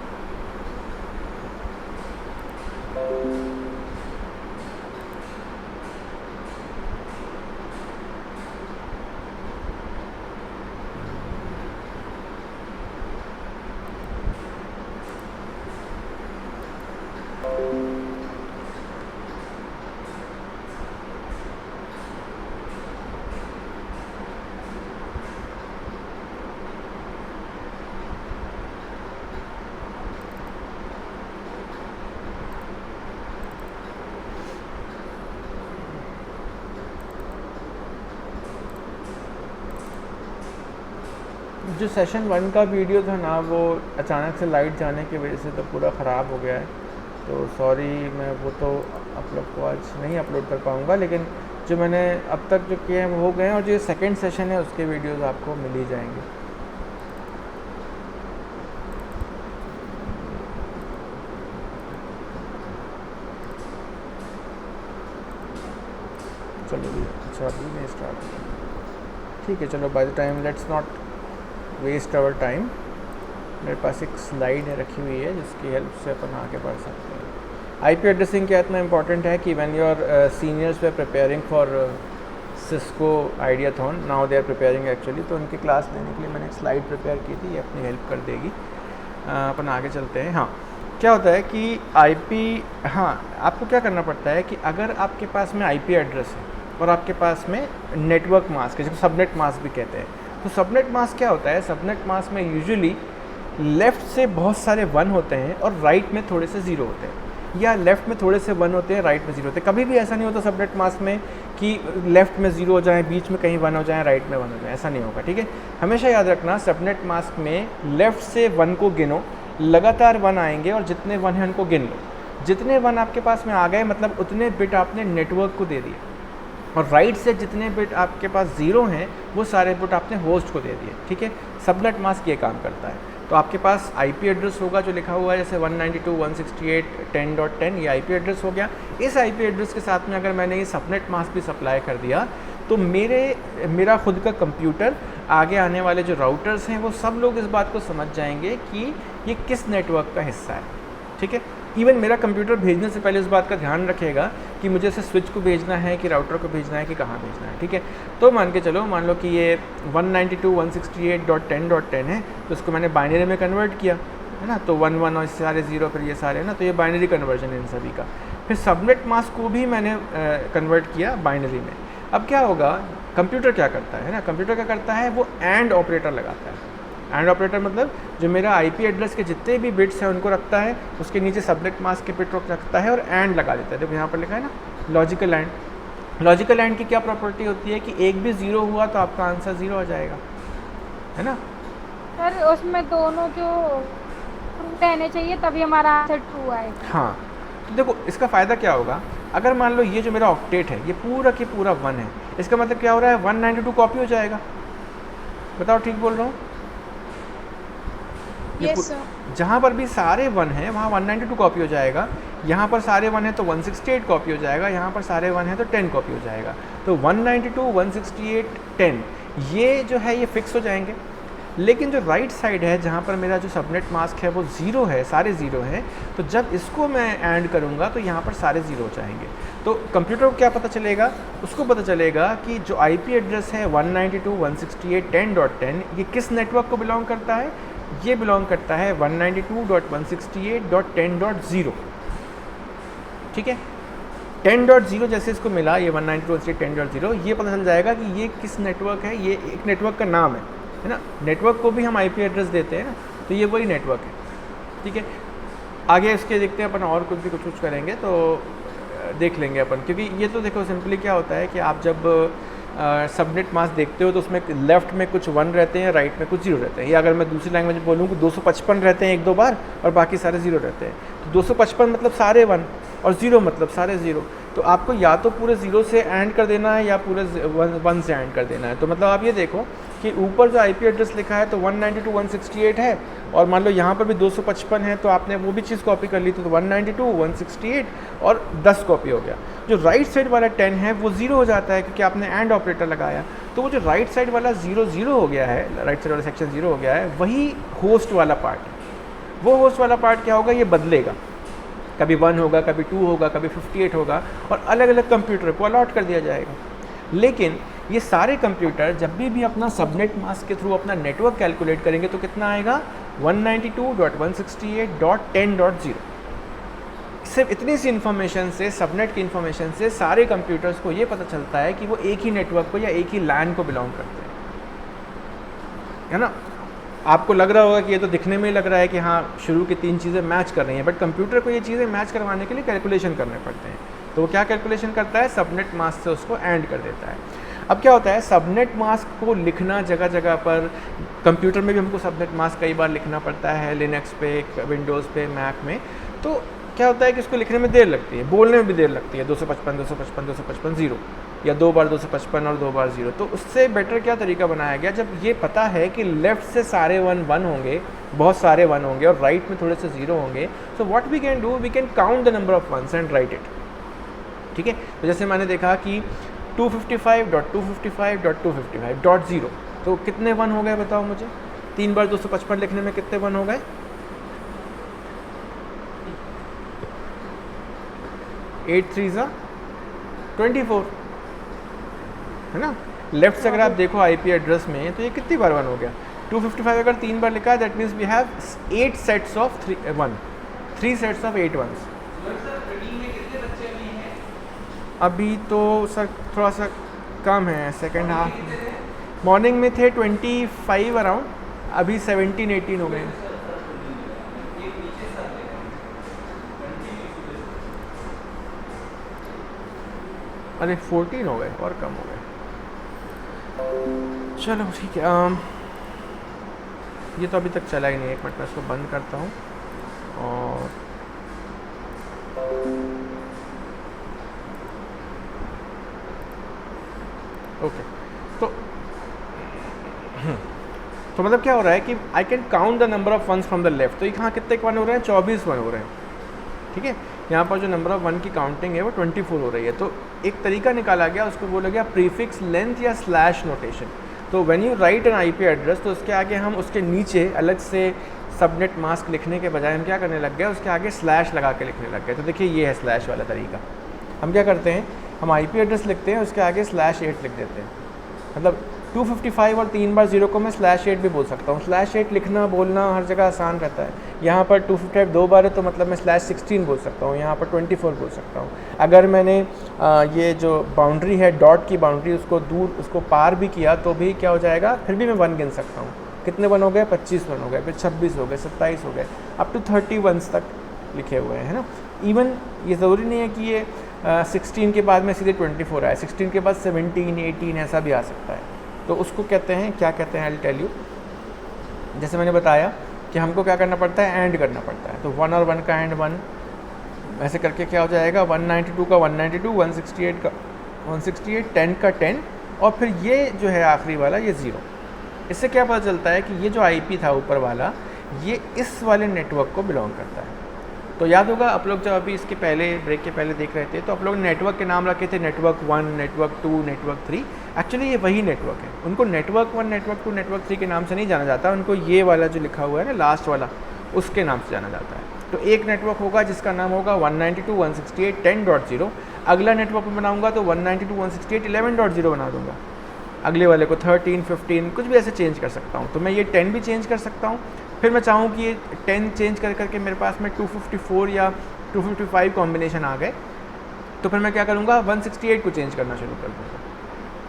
जो सेशन 1 का वीडियो था ना, वो अचानक से लाइट जाने की वजह से तो पूरा ख़राब हो गया है। तो सॉरी, मैं वो तो आप लोग को आज नहीं अपलोड कर पाऊँगा, लेकिन जो मैंने अब तक जो किए हैं वो हो गए हैं। और जो सेकंड सेशन है उसके वीडियोस आपको मिल ही जाएंगे। चलो भी अच्छा, अभी नहीं स्टार्ट किया, ठीक है। चलो by the time let's not waste our time. मेरे पास एक स्लाइड है रखी हुई है जिसकी हेल्प से अपन आगे बढ़ सकते हैं। IP एड्रेसिंग क्या इतना इम्पॉर्टेंट है कि when your seniors were preparing for Cisco ideathon, now they are preparing actually, तो उनकी क्लास लेने के लिए मैंने एक स्लाइड प्रिपेयर की थी, ये अपनी हेल्प कर देगी। अपन आगे चलते हैं। हाँ, क्या होता है कि IP, हाँ आपको क्या करना पड़ता है कि अगर आपके पास में IP एड्रेस है और आपके पास में नेटवर्क मास्क है, जिसको सबनेट मास्क भी कहते हैं, तो सबनेट मास्क क्या होता है? सबनेट मास्क में यूजुअली लेफ़्ट से बहुत सारे 1 होते हैं और राइट में थोड़े से 0 होते हैं, या लेफ़्ट में थोड़े से 1 होते हैं, राइट में 0 होते हैं। कभी भी ऐसा नहीं होता सबनेट मास्क में कि लेफ़्ट में 0 हो जाए, बीच में कहीं 1 हो जाए, राइट में 1 हो जाए, ऐसा नहीं होगा, ठीक है। हमेशा याद रखना, सबनेट मास्क में लेफ़्ट से 1 को गिनो, लगातार 1 आएंगे और जितने 1 हैं उनको गिन लो। जितने 1 आपके पास में आ गए मतलब उतने बिट आपने नेटवर्क को दे दिए, और राइट से जितने बिट आपके पास 0 हैं वो सारे बिट आपने होस्ट को दे दिए, ठीक है। सबनेट मास्क ये काम करता है। तो आपके पास IP एड्रेस होगा जो लिखा हुआ है जैसे 192.168.10.10, ये IP एड्रेस हो गया। इस IP एड्रेस के साथ में अगर मैंने ये सबनेट मास्क भी सप्लाई कर दिया तो मेरा खुद का कंप्यूटर, आगे आने वाले जो राउटर्स हैं वो सब लोग इस बात को समझ जाएंगे कि ये किस नेटवर्क का हिस्सा है, ठीक है। इवन मेरा कंप्यूटर भेजने से पहले इस बात का ध्यान रखेगा कि मुझे इसे स्विच को भेजना है कि राउटर को भेजना है कि कहाँ भेजना है, ठीक है। तो मान के चलो, मान लो कि ये 192.168.10.10 है, तो इसको मैंने बाइनरी में कन्वर्ट किया, है ना। तो 1 1 और सारे 0 फिर ये सारे, ना, तो ये बाइनरी कन्वर्जन है इन सभी का। फिर सबनेट मास्क को भी मैंने कन्वर्ट किया बाइनरी में। अब क्या होगा, कंप्यूटर क्या करता है ना, कंप्यूटर क्या करता है, वो एंड ऑपरेटर लगाता है। एंड ऑपरेटर मतलब जो मेरा आईपी एड्रेस के जितने भी बिट्स हैं उनको रखता है, उसके नीचे सबनेट मास्क के बिट रखता है और एंड लगा देता है। देखो यहाँ पर लिखा है ना लॉजिकल एंड। लॉजिकल एंड की क्या प्रॉपर्टी होती है कि एक भी ज़ीरो हुआ तो आपका आंसर ज़ीरो आ जाएगा, है ना। सर उसमें दोनों जो ट्रू रहने चाहिए तभी हमारा आंसर ट्रू आए। हाँ, तो देखो इसका फ़ायदा क्या होगा, अगर मान लो ये जो मेरा ऑक्टेट है ये पूरा की पूरा 1 है, इसका मतलब क्या हो रहा है 192 कॉपी हो जाएगा। बताओ ठीक बोल रहा हूँ? Yes sir. जहाँ पर भी सारे 1 हैं वहाँ 192 कॉपी हो जाएगा, यहाँ पर सारे 1 हैं तो 168 कॉपी हो जाएगा, यहाँ पर सारे 1 हैं तो 10 कॉपी हो जाएगा। तो 192, 168, 10 ये जो है ये फिक्स हो जाएंगे। लेकिन जो राइट साइड है जहाँ पर मेरा जो सबनेट मास्क है वो ज़ीरो है, सारे ज़ीरो हैं, तो जब इसको मैं ऐड करूँगा तो यहाँ पर सारे ज़ीरो हो जाएंगे। तो कंप्यूटर को क्या पता चलेगा, उसको पता चलेगा कि जो आईपी एड्रेस है 192.168.10.10 ये किस नेटवर्क को बिलोंग करता है, ये बिलोंग करता है 192.168.10.0। ठीक है, 10.0 जैसे इसको मिला ये 192.168.10.0, ये पता चल जाएगा कि ये किस नेटवर्क है, ये एक नेटवर्क का नाम है ना। नेटवर्क को भी हम आईपी एड्रेस देते हैं ना, तो ये वही नेटवर्क है। ठीक है, आगे इसके देखते हैं अपन और कुछ भी कुछ करेंगे तो देख लेंगे अपन, क्योंकि ये तो देखो सिंपली क्या होता है कि आप जब सबनेट मास्क देखते हो तो उसमें लेफ़्ट में कुछ 1 रहते हैं, राइट में कुछ 0 रहते हैं। या अगर मैं दूसरी लैंग्वेज में बोलूँ कि 255 रहते हैं 1-2 बार और बाकी सारे 0 रहते हैं, तो 255 मतलब सारे 1 और 0 मतलब सारे 0। तो आपको या तो पूरे 0 से ऐड कर देना है या पूरे 1 से ऐड कर देना है। तो मतलब आप ये देखो कि ऊपर जो आईपी एड्रेस लिखा है तो 192.168 है, और मान लो यहाँ पर भी 255 है, तो आपने वो भी चीज़ कॉपी कर ली तो 192, 168 और 10 कॉपी हो गया। जो राइट साइड वाला 10 है वो 0 हो जाता है क्योंकि आपने एंड ऑपरेटर लगाया। तो वो जो राइट साइड वाला 0 हो गया है, राइट साइड वाला सेक्शन 0 हो गया है, वही होस्ट वाला पार्ट है। वो होस्ट वाला पार्ट क्या होगा, ये बदलेगा, कभी 1 होगा, कभी 2 होगा, कभी 58 होगा, और अलग अलग कंप्यूटर को अलॉट कर दिया जाएगा। लेकिन ये सारे कंप्यूटर जब भी अपना सबनेट मास्क के थ्रू अपना नेटवर्क कैलकुलेट करेंगे तो कितना आएगा, 192.168.10.0। सिर्फ इतनी सी इन्फॉर्मेशन से, सबनेट की इन्फॉर्मेशन से सारे कंप्यूटर्स को ये पता चलता है कि वो एक ही नेटवर्क को या एक ही लैन को बिलोंग करते हैं, है ना। आपको लग रहा होगा कि ये तो दिखने में ही लग रहा है कि हाँ शुरू की 3 चीज़ें मैच कर रही हैं, बट कंप्यूटर को ये चीज़ें मैच करवाने के लिए कैलकुलेशन करने पड़ते हैं। तो वो क्या कैलकुलेशन करता है, सबनेट मास्क से उसको एंड कर देता है। अब क्या होता है, सबनेट मास्क को लिखना जगह जगह पर, कंप्यूटर में भी हमको सबनेट मास्क कई बार लिखना पड़ता है, लिनक्स पे, विंडोज़ पे, मैक में। तो क्या होता है कि उसको लिखने में देर लगती है, बोलने में भी देर लगती है, 255, 255, 255, 0 या 2 बार 255 और 2 बार 0। तो उससे बेटर क्या तरीका बनाया गया, जब ये पता है कि लेफ़्ट से सारे 1 होंगे, बहुत सारे 1 होंगे, और राइट में थोड़े से 0 होंगे, so what we can do, we can count the number of 1s and write it. ठीक है, तो जैसे मैंने देखा कि 255.255.255.0, तो कितने 1 हो गए बताओ मुझे, 3 बार 255 लिखने में कितने 1 हो गए, 8 3 24, है ना। लेफ्ट से अगर आप देखो आईपी एड्रेस में तो ये कितनी बार 1 हो गया, 255 अगर 3 बार लिखा है that means we have 8 sets of 1, 3 sets of 8 1s। अभी तो सर थोड़ा सा कम है, सेकेंड हाफ मॉर्निंग में थे 25 अराउंड, अभी 17-18 हो गए। अरे 14 हो गए और कम हो गए। चलो ठीक है, ये तो अभी तक चला ही नहीं, 1 मिनट में इसको बंद करता हूँ। और ओके, तो मतलब क्या हो रहा है कि I can count the number of 1s from the left. तो यहाँ कितने 1 हो रहे हैं, 24 1 हो रहे हैं। ठीक है, यहाँ पर जो नंबर ऑफ 1 की काउंटिंग है वो 24 हो रही है। तो एक तरीका निकाला गया, उसको बोला गया प्रीफिक्स लेंथ या स्लैश नोटेशन। तो when you right N IP address तो उसके आगे हम उसके नीचे अलग से सबनेट मास्क लिखने के बजाय हम क्या करने लग गए, उसके आगे स्लैश लगा के लिखने लग गए। तो देखिए ये है स्लैश वाला तरीका। हम क्या करते हैं, हम आईपी एड्रेस लिखते हैं, उसके आगे /8 लिख देते हैं। मतलब 255 और 3 बार 0 को मैं /8 भी बोल सकता हूँ। /8 लिखना बोलना हर जगह आसान रहता है, यहाँ पर 255 दो बार है तो मतलब मैं /16 बोल सकता हूँ, यहाँ पर 24 बोल सकता हूँ। अगर मैंने ये जो बाउंड्री है डॉट की बाउंड्री उसको पार भी किया तो भी क्या हो जाएगा, फिर भी मैं 1 गिन सकता हूँ। कितने 1 हो गए, 25 1 हो गए, फिर 26 हो गए, 27 हो गए, अप टू 31 तक लिखे हुए हैं, है ना। इवन ये ज़रूरी नहीं है कि ये 16 के बाद में सीधे 24 आए, 16 के बाद 17 18 ऐसा भी आ सकता है। तो उसको कहते हैं, क्या कहते हैं, आई विल टेल यू। जैसे मैंने बताया कि हमको क्या करना पड़ता है, एंड करना पड़ता है। तो 1 और 1 का एंड 1, ऐसे करके क्या हो जाएगा, 192 का 192, 168 का 168, 10 का 10, और फिर ये जो है आखिरी वाला ये 0। इससे क्या पता चलता है कि ये जो आईपी था ऊपर वाला, ये इस वाले नेटवर्क को बिलोंग करता है। तो याद होगा आप लोग जब अभी इसके पहले ब्रेक के पहले देख रहे थे तो आप लोग नेटवर्क के नाम रखे थे, नेटवर्क 1, नेटवर्क 2, नेटवर्क 3। एक्चुअली ये वही नेटवर्क है। उनको नेटवर्क 1, नेटवर्क 2, नेटवर्क 3 के नाम से नहीं जाना जाता, उनको ये वाला जो लिखा हुआ है ना लास्ट वाला, उसके नाम से जाना जाता है। तो एक नेटवर्क होगा जिसका नाम होगा 192.168.10.0। अगला नेटवर्क में बनाऊंगा तो 192.168.11.0 बना दूंगा। अगले वाले को 13, 15 कुछ भी ऐसे चेंज कर सकता हूँ। तो मैं ये 10 भी चेंज कर सकता हूँ। फिर मैं चाहूँ कि ये 10 चेंज कर करके मेरे पास में 254 या 255 कॉम्बिनेशन आ गए, तो फिर मैं क्या करूँगा, 168 को चेंज करना शुरू कर दूँगा।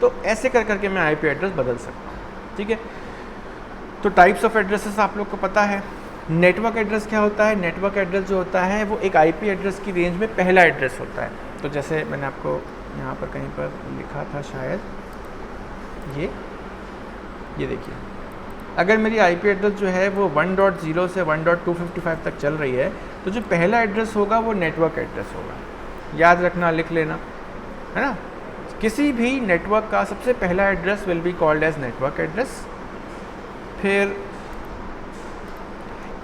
तो ऐसे कर करके मैं आईपी एड्रेस बदल सकता हूँ, ठीक है। तो टाइप्स ऑफ एड्रेसेस आप लोग को पता है। नेटवर्क एड्रेस क्या होता है, नेटवर्क एड्रेस जो होता है वो एक आईपी एड्रेस की रेंज में पहला एड्रेस होता है। तो जैसे मैंने आपको यहाँ पर कहीं पर लिखा था शायद, ये देखिए, अगर मेरी आईपी एड्रेस जो है वो 1.0 से 1.255 तक चल रही है, तो जो पहला एड्रेस होगा वो नेटवर्क एड्रेस होगा। याद रखना, लिख लेना, है ना। किसी भी नेटवर्क का सबसे पहला address will be called as network address. फिर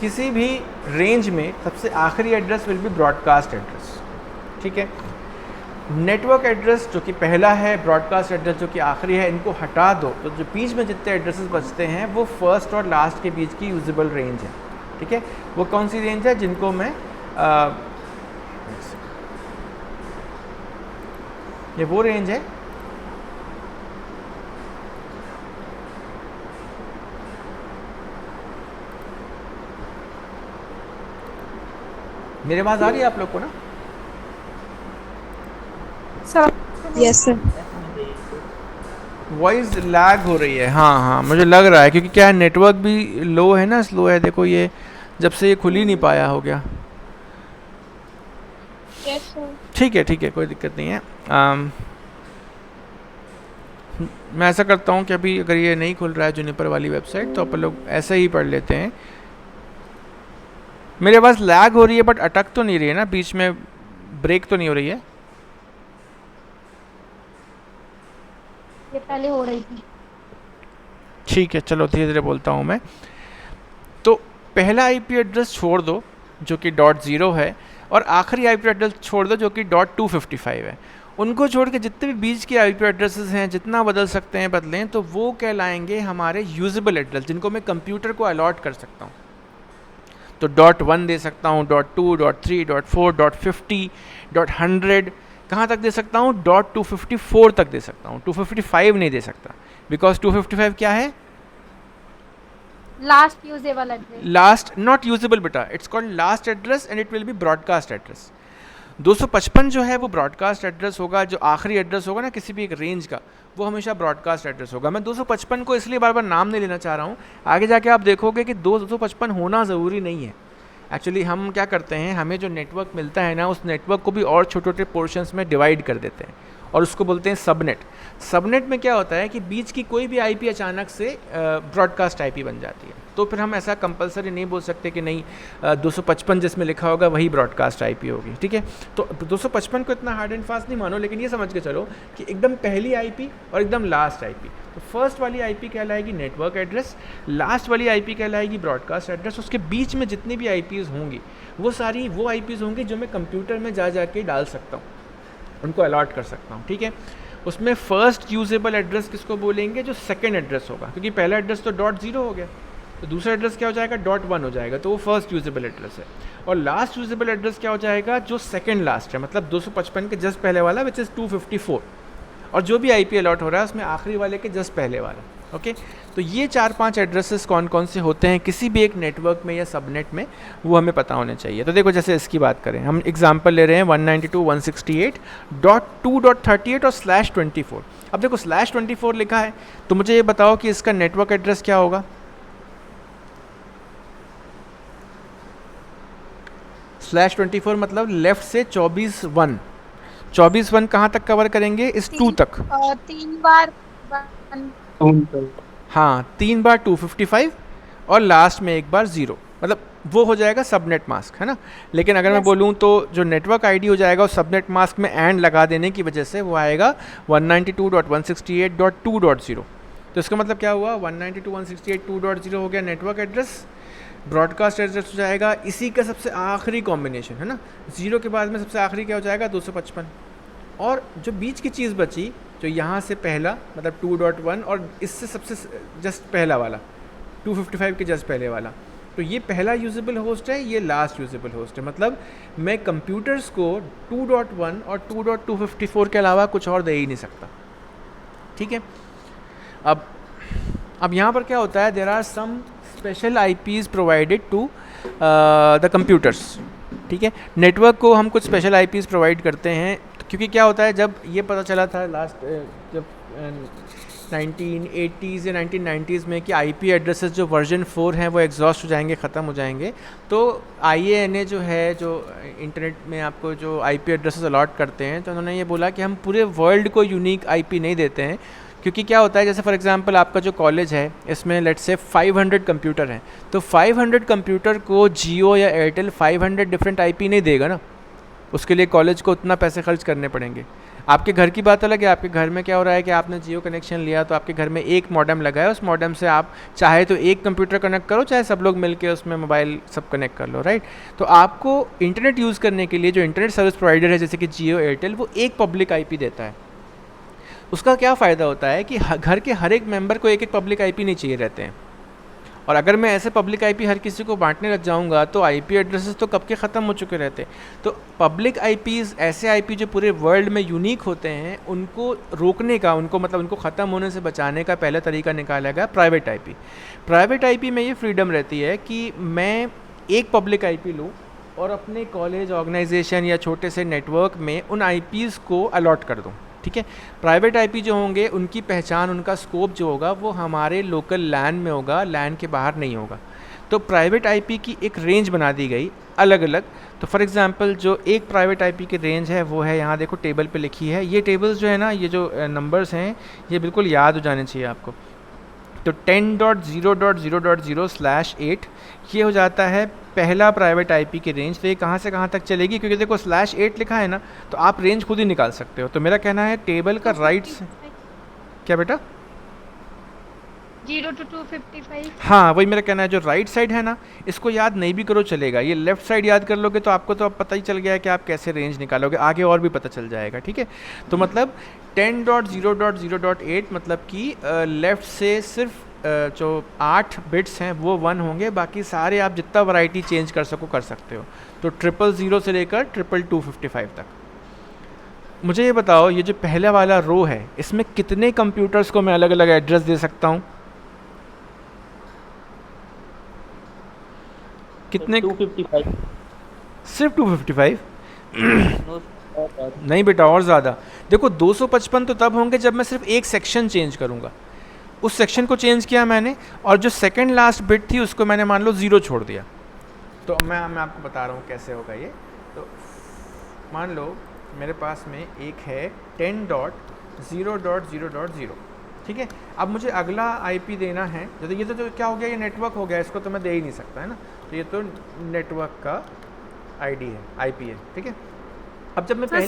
किसी भी रेंज में सबसे आखिरी address will be broadcast address, ठीक है। नेटवर्क एड्रेस जो कि पहला है, ब्रॉडकास्ट एड्रेस जो कि आखिरी है, इनको हटा दो तो जो बीच में जितने एड्रेसेस बचते हैं वो फर्स्ट और लास्ट के बीच की यूजेबल रेंज है, ठीक है। वो कौन सी रेंज है, जिनको मैं ये वो रेंज है मेरे पास आ रही है आप लोग को ना। Yes sir. वॉइस लैग हो रही है, हाँ मुझे लग रहा है, क्योंकि क्या है, नेटवर्क भी लो है ना, स्लो है। देखो ये जब से ये खुल ही नहीं पाया हो गया। Yes sir. ठीक है, कोई दिक्कत नहीं है। मैं ऐसा करता हूँ कि अभी अगर ये नहीं खुल रहा है जूनिपर वाली वेबसाइट, तो अपन लोग ऐसे ही पढ़ लेते हैं। मेरे पास लैग हो रही है बट अटक तो नहीं रही है ना, बीच में ब्रेक तो नहीं हो रही है। ये पहले हो रही थी। ठीक है, चलो धीरे धीरे बोलता हूँ मैं। तो पहला आईपी एड्रेस छोड़ दो जो कि .0 है, और आखिरी आईपी एड्रेस छोड़ दो जो कि .255 है। उनको छोड़ के जितने भी बीच के आईपी एड्रेसेस हैं, जितना बदल सकते हैं बदलें, तो वो कहलाएंगे हमारे यूजेबल एड्रेस, जिनको मैं कंप्यूटर को अलॉट कर सकता हूँ। तो .1 दे सकता हूँ, .2, .3, .4, .50, .100, कहाँ तक दे सकता हूँ, .254 तक दे सकता हूँ। 255 नहीं दे सकता, बिकॉज 255 क्या है, last usable address. Last not usable बेटा, it's called last address and it will be broadcast address. 255 जो है वो ब्रॉडकास्ट एड्रेस होगा, जो आखिरी एड्रेस होगा ना किसी भी एक रेंज का, वो हमेशा ब्रॉडकास्ट एड्रेस होगा। मैं 255 को इसलिए बार बार नाम नहीं लेना चाह रहा हूँ, आगे जाके आप देखोगे कि 255 होना ज़रूरी नहीं है। एक्चुअली हम क्या करते हैं, हमें जो नेटवर्क मिलता है ना, उस नेटवर्क को भी और छोटे छोटे पोर्शंस में डिवाइड कर देते हैं और उसको बोलते हैं सबनेट। सबनेट में क्या होता है कि बीच की कोई भी आईपी अचानक से ब्रॉडकास्ट आईपी बन जाती है, तो फिर हम ऐसा कंपलसरी नहीं बोल सकते कि नहीं 255 जिसमें लिखा होगा वही ब्रॉडकास्ट आईपी होगी, ठीक है। तो 255 को इतना हार्ड एंड फास्ट नहीं मानो, लेकिन ये समझ के चलो कि एकदम पहली आईपी और एकदम लास्ट आईपी। तो फर्स्ट वाली आईपी कहलाएगी नेटवर्क एड्रेस, लास्ट वाली आईपी कहलाएगी ब्रॉडकास्ट एड्रेस। उसके बीच में जितनी भी आईपीज़ होंगी वो सारी वो आईपीज़ होंगी जो मैं कंप्यूटर में जा के डाल सकता हूँ, उनको अलॉट कर सकता हूँ, ठीक है। उसमें फर्स्ट यूजेबल एड्रेस किसको बोलेंगे, जो सेकंड एड्रेस होगा, क्योंकि पहला एड्रेस तो .0 हो गया, तो दूसरा एड्रेस क्या हो जाएगा, .1 हो जाएगा, तो वो फर्स्ट यूजेबल एड्रेस है। और लास्ट यूजेबल एड्रेस क्या हो जाएगा, जो सेकंड लास्ट है, मतलब 255 के जस्ट पहले वाला, विच इज़ 254, और जो भी आईपी अलॉट हो रहा है उसमें आखिरी वाले के जस्ट पहले वाला। ओके तो ये 4-5 एड्रेसेस कौन कौन से होते हैं किसी भी एक नेटवर्क में या सबनेट में, वो हमें पता होने चाहिए। तो देखो जैसे इसकी बात करें, हम एग्जांपल ले रहे हैं 192.168.2.38 और /24। अब देखो /24 लिखा है, तो मुझे ये बताओ कि इसका नेटवर्क एड्रेस क्या होगा। /24 मतलब लेफ्ट से 24 1 कहाँ तक कवर करेंगे, इस 2 तक। 3 बार हाँ 3 बार 255 और लास्ट में एक बार 0, मतलब वो हो जाएगा सबनेट मास्क, है ना। लेकिन अगर मैं बोलूँ तो जो नेटवर्क आईडी हो जाएगा उस सबनेट मास्क में एंड लगा देने की वजह से वो आएगा 192.168.2.0। तो इसका मतलब क्या हुआ, 192.168.2.0 हो गया नेटवर्क एड्रेस, ब्रॉडकास्ट एड्रेस हो जाएगा इसी का सबसे आखिरी कॉम्बिनेशन, है ना। 0 के बाद में सबसे आखिरी क्या हो जाएगा, 255, और जो बीच की चीज़ बची जो यहाँ से पहला मतलब 2.1 और इससे सबसे जस्ट पहला वाला 255 के जस्ट पहले वाला, तो ये पहला यूजेबल होस्ट है, ये लास्ट यूजेबल होस्ट है। मतलब मैं कंप्यूटर्स को 2.1 और 2.254 के अलावा कुछ और दे ही नहीं सकता, ठीक है। अब यहाँ पर क्या होता है, there are some special IPs provided to the computers, ठीक है। नेटवर्क को हम कुछ स्पेशल IPs प्रोवाइड करते हैं, क्योंकि क्या होता है जब ये पता चला था लास्ट जब 1980s या 1990s में कि IP एड्रेसेस जो वर्जन 4 हैं वो एग्जॉस्ट हो जाएंगे, ख़त्म हो जाएंगे, तो IANA जो है जो इंटरनेट में आपको जो IP एड्रेसेस अलॉट करते हैं, तो उन्होंने ये बोला कि हम पूरे वर्ल्ड को यूनिक IP नहीं देते हैं, क्योंकि क्या होता है जैसे फॉर एग्जांपल आपका जो कॉलेज है इसमें लेट्स से 500 कंप्यूटर हैं, तो 500 कंप्यूटर को जियो या एयरटेल 500 डिफरेंट IP नहीं देगा ना, उसके लिए कॉलेज को उतना पैसे खर्च करने पड़ेंगे। आपके घर की बात अलग है, आपके घर में क्या हो रहा है कि आपने जियो कनेक्शन लिया तो आपके घर में एक मॉडेम लगा है, उस मॉडेम से आप चाहे तो एक कंप्यूटर कनेक्ट करो, चाहे सब लोग मिलके उसमें मोबाइल सब कनेक्ट कर लो, राइट। तो आपको इंटरनेट यूज़ करने के लिए जो इंटरनेट सर्विस प्रोवाइडर है जैसे कि जियो एयरटेल, वो एक पब्लिक IP देता है। उसका क्या फ़ायदा होता है कि घर के हर एक मेंबर को एक एक पब्लिक IP नहीं चाहिए रहते हैं, और अगर मैं ऐसे पब्लिक IP हर किसी को बांटने लग जाऊंगा तो IP एड्रेसेस तो कब के ख़त्म हो चुके रहते। तो पब्लिक IPs ऐसे IP जो पूरे वर्ल्ड में यूनिक होते हैं, उनको रोकने का, उनको मतलब उनको ख़त्म होने से बचाने का पहला तरीका निकाला गया प्राइवेट IP। प्राइवेट IP में ये फ्रीडम रहती है कि मैं एक पब्लिक IP लूँ और अपने कॉलेज, ऑर्गेनाइजेशन या छोटे से नेटवर्क में उन IPs को अलॉट कर दूँ, ठीक है। प्राइवेट IP जो होंगे उनकी पहचान, उनका स्कोप जो होगा वो हमारे लोकल लैन में होगा, लैन के बाहर नहीं होगा। तो प्राइवेट IP की एक रेंज बना दी गई अलग अलग। तो फॉर एग्जांपल जो एक प्राइवेट IP की रेंज है वो है, यहाँ देखो टेबल पे लिखी है, ये टेबल्स जो है ना, ये जो नंबर्स हैं ये बिल्कुल याद हो जाने चाहिए आपको। तो 10.0.0.0/8 ये हो जाता है पहला प्राइवेट IP की रेंज। तो ये कहाँ से कहाँ तक चलेगी, क्योंकि देखो /8 लिखा है ना, तो आप रेंज खुद ही निकाल सकते हो। तो मेरा कहना है टेबल का राइट से क्या बेटा 0 to 255। हाँ वही मेरा कहना है, जो राइट साइड है ना इसको याद नहीं भी करो चलेगा, ये लेफ्ट साइड याद कर लोगे तो आपको तो अब पता ही चल गया है कि आप कैसे रेंज निकालोगे, आगे और भी पता चल जाएगा, ठीक है। तो मतलब 10.0.0.8 मतलब कि लेफ़्ट से सिर्फ जो 8 बिट्स हैं वो 1 होंगे, बाकी सारे आप जितना वैरायटी चेंज कर सको कर सकते हो। तो 000 से लेकर 255 तक। मुझे ये बताओ, ये जो पहला वाला रो है इसमें कितने कंप्यूटर्स को मैं अलग अलग एड्रेस दे सकता हूँ, कितने? 255। सिर्फ 255? नहीं बेटा, और ज़्यादा। देखो 255 तो तब होंगे जब मैं सिर्फ एक सेक्शन चेंज करूँगा। उस सेक्शन को चेंज किया मैंने, और जो सेकंड लास्ट बिट थी उसको मैंने मान लो 0 छोड़ दिया। तो मैं आपको बता रहा हूँ कैसे होगा ये। तो मान लो मेरे पास में एक है 10.0.0.0, ठीक है। अब मुझे अगला IP देना है, जैसे ये तो क्या हो गया, ये नेटवर्क हो गया, इसको तो मैं दे ही नहीं सकता, है ना। तो ये तो नेटवर्क का ID है, IP है, ठीक है। अब जब मैं पहले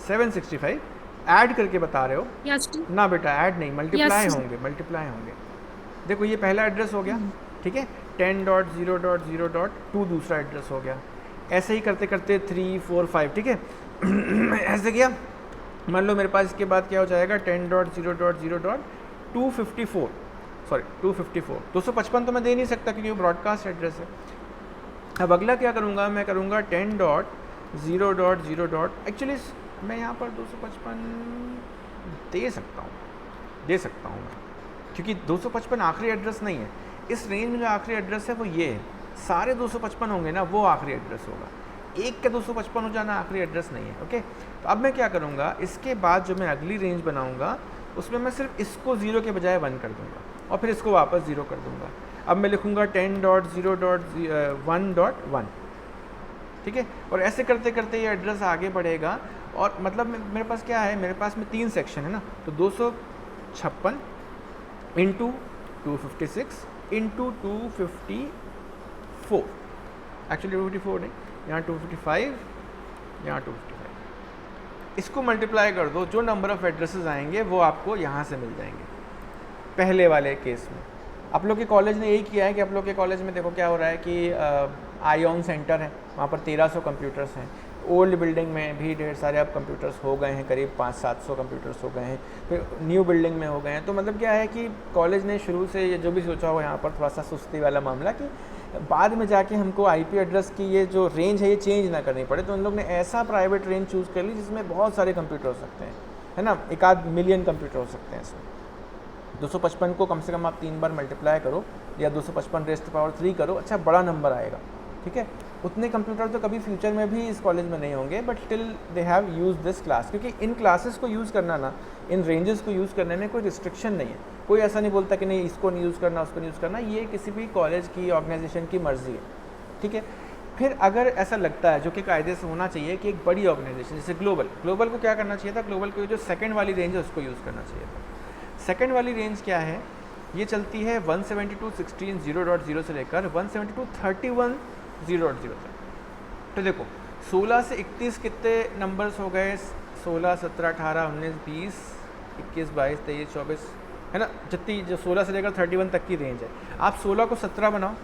765 ऐड करके बता रहे हो ना बेटा, ऐड नहीं, मल्टीप्लाई होंगे। देखो ये पहला एड्रेस हो गया, ठीक है। 10.0.0.2 दूसरा एड्रेस हो गया, ऐसे ही करते करते 3 4 5, ठीक है। ऐसे किया, मान लो मेरे पास इसके बाद क्या हो जाएगा 10.0.0.254, सॉरी 254। 255 तो मैं दे नहीं सकता क्योंकि वो ब्रॉडकास्ट एड्रेस है। अब अगला क्या करूँगा, मैं करूँगा 10.0.0. एक्चुअली मैं यहाँ पर 255 दे सकता हूँ, दे सकता हूँ मैं, क्योंकि 255 आखिरी एड्रेस नहीं है। इस रेंज में जो आखिरी एड्रेस है वो ये है, सारे 255 होंगे ना वो आखिरी एड्रेस होगा, एक का 255 हो जाना आखिरी एड्रेस नहीं है। ओके, तो अब मैं क्या करूँगा, इसके बाद जो मैं अगली रेंज बनाऊँगा उसमें मैं सिर्फ इसको 0 के बजाय 1 कर दूँगा और फिर इसको वापस 0 कर दूँगा। अब मैं लिखूँगा 10.0.1.1, ठीक है, और ऐसे करते करते ये एड्रेस आगे बढ़ेगा। और मतलब मेरे पास क्या है, मेरे पास में 3 सेक्शन है ना, तो 256 इंटू 256 इंटू 254, एक्चुअली 254 नहीं, यहाँ 255, यहाँ 255, इसको मल्टीप्लाई कर दो, जो नंबर ऑफ़ एड्रेसेस आएंगे वो आपको यहाँ से मिल जाएंगे। पहले वाले केस में आप लोग के कॉलेज ने यही किया है कि आप लोग के कॉलेज में देखो क्या हो रहा है कि आईऑन सेंटर है, वहाँ पर 1300 कंप्यूटर्स हैं। ओल्ड बिल्डिंग में भी ढेर सारे अब कंप्यूटर्स हो गए हैं, करीब 500-700 कंप्यूटर्स हो गए हैं, फिर न्यू बिल्डिंग में हो गए हैं। तो मतलब क्या है कि कॉलेज ने शुरू से ये जो भी सोचा हो यहाँ पर थोड़ा सा सुस्ती वाला मामला, कि बाद में जाके हमको आईपी एड्रेस की ये जो रेंज है ये चेंज ना करनी पड़े, तो उन लोग ने ऐसा प्राइवेट रेंज चूज़ कर ली जिसमें बहुत सारे कंप्यूटर हो सकते हैं, है ना, 1 मिलियन कंप्यूटर हो सकते हैं इसमें। 255 को कम से कम आप 3 बार मल्टीप्लाई करो या 255⁻³ करो, अच्छा बड़ा नंबर आएगा, ठीक है। उतने कंप्यूटर तो कभी फ्यूचर में भी इस कॉलेज में नहीं होंगे, but still they have use this class, क्योंकि इन क्लासेस को यूज़ करना ना, इन रेंजेस को यूज़ करने में कोई रिस्ट्रिक्शन नहीं है, कोई ऐसा नहीं बोलता कि नहीं इसको नहीं यूज़ करना, उसको नहीं यूज़ करना, ये किसी भी कॉलेज की ऑर्गेनाइजेशन की मर्ज़ी है, ठीक है। फिर अगर ऐसा लगता है, जो कि कायदे से होना चाहिए, कि एक बड़ी ऑर्गेनाइजेशन जैसे ग्लोबल को क्या करना चाहिए था, ग्लोबल को जो सेकंड वाली रेंज है उसको यूज़ करना चाहिए था। सेकंड वाली रेंज क्या है, ये चलती है 172.16.0.0 से लेकर 172.31.0.0 तक। तो देखो 16 से 31 कितने नंबर्स हो गए, 16, 17, 18, 19, 20, 21, 22, 23, 24, है ना, जितनी जो 16 से लेकर 31 तक की रेंज है। आप 16 को 17 बनाओ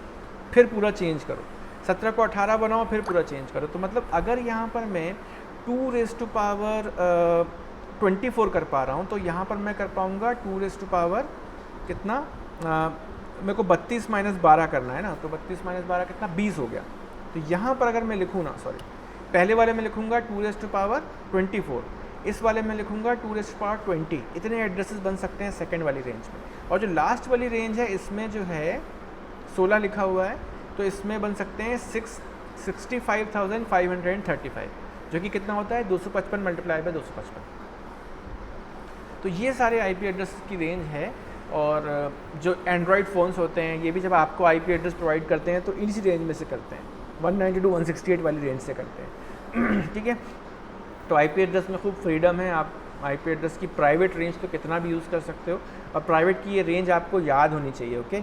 फिर पूरा चेंज करो, 17 को 18 बनाओ फिर पूरा चेंज करो। तो मतलब अगर यहाँ पर मैं 2⁻24 कर पा रहा हूँ, तो यहाँ पर मैं कर पाऊँगा 2⁻, कितना, मेरे को 32 - 12 करना है ना, तो 32 - 12 कितना, 20 हो गया। तो यहाँ पर अगर मैं लिखूँ ना, सॉरी, पहले वाले में लिखूँगा 2⁻24, इस वाले में लिखूँगा 2⁻20, इतने एड्रेसेस बन सकते हैं सेकंड वाली रेंज में। और जो लास्ट वाली रेंज है इसमें जो है 16 लिखा हुआ है, तो इसमें बन सकते हैं 65,535, जो कि कितना होता है 255 × 255। तो ये सारे आईपी एड्रेस की रेंज है। और जो एंड्रॉयड फ़ोन्स होते हैं ये भी जब आपको आईपी एड्रेस प्रोवाइड करते हैं तो इसी रेंज में से करते हैं, 192.168 वाली रेंज से करते हैं, ठीक है। तो आईपी एड्रेस में खूब फ्रीडम है, आप आईपी एड्रेस की प्राइवेट रेंज तो कितना भी यूज़ कर सकते हो, और प्राइवेट की ये रेंज आपको याद होनी चाहिए, ओके,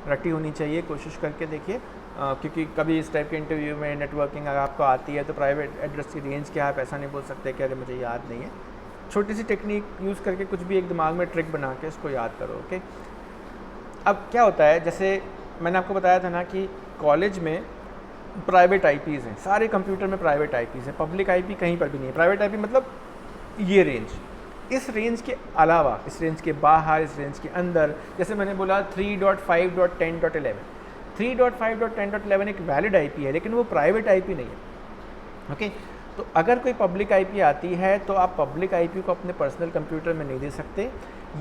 रटी होनी चाहिए, कोशिश करके देखिए, क्योंकि कभी इस टाइप के इंटरव्यू में नेटवर्किंग अगर आपको आती है तो प्राइवेट एड्रेस की रेंज क्या है आप ऐसा नहीं बोल सकते कि अरे मुझे याद नहीं है। छोटी सी टेक्निक यूज़ करके कुछ भी एक दिमाग में ट्रिक बना के इसको याद करो, ओके। अब क्या होता है, जैसे मैंने आपको बताया था ना कि कॉलेज में प्राइवेट आईपीज़ हैं, सारे कंप्यूटर में प्राइवेट आईपीज़ हैं, पब्लिक आईपी कहीं पर भी नहीं है। प्राइवेट आईपी मतलब ये रेंज, इस रेंज के अलावा, इस रेंज के बाहर, इस रेंज के अंदर, जैसे मैंने बोला 3.5.10.11, 3.5.10.11 एक वैलिड आईपी है, लेकिन वो प्राइवेट आईपी नहीं है, ओके। तो अगर कोई पब्लिक आईपी आती है तो आप पब्लिक आईपी को अपने पर्सनल कंप्यूटर में नहीं दे सकते,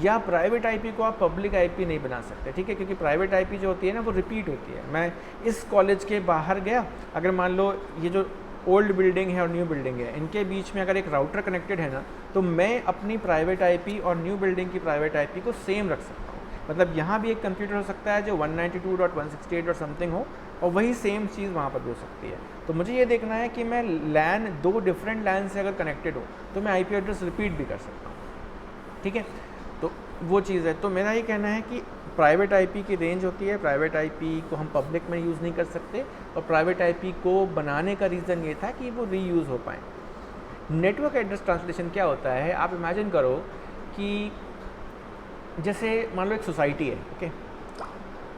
या प्राइवेट आईपी को आप पब्लिक आईपी नहीं बना सकते, ठीक है, क्योंकि प्राइवेट आईपी जो होती है ना वो रिपीट होती है। मैं इस कॉलेज के बाहर गया, अगर मान लो ये जो ओल्ड बिल्डिंग है और न्यू बिल्डिंग है, इनके बीच में अगर एक राउटर कनेक्टेड है ना, तो मैं अपनी प्राइवेट आईपी और न्यू बिल्डिंग की प्राइवेट आईपी को सेम रख सकता हूँ। मतलब यहाँ भी एक कंप्यूटर हो सकता है जो 192.168 और समथिंग हो, और वही सेम चीज़ वहाँ पर भी हो सकती है। तो मुझे ये देखना है कि मैं लैन, 2 डिफरेंट लैन से अगर कनेक्टेड हो तो मैं आईपी एड्रेस रिपीट भी कर सकता हूँ, ठीक है। तो वो चीज़ है। तो मेरा ये कहना है कि प्राइवेट आईपी की रेंज होती है, प्राइवेट आईपी को हम पब्लिक में यूज़ नहीं कर सकते, और प्राइवेट आईपी को बनाने का रीज़न ये था कि वो रीयूज़ हो पाएँ। नेटवर्क एड्रेस ट्रांसलेशन क्या होता है, आप इमेजिन करो कि जैसे मान लो एक सोसाइटी है, ओके,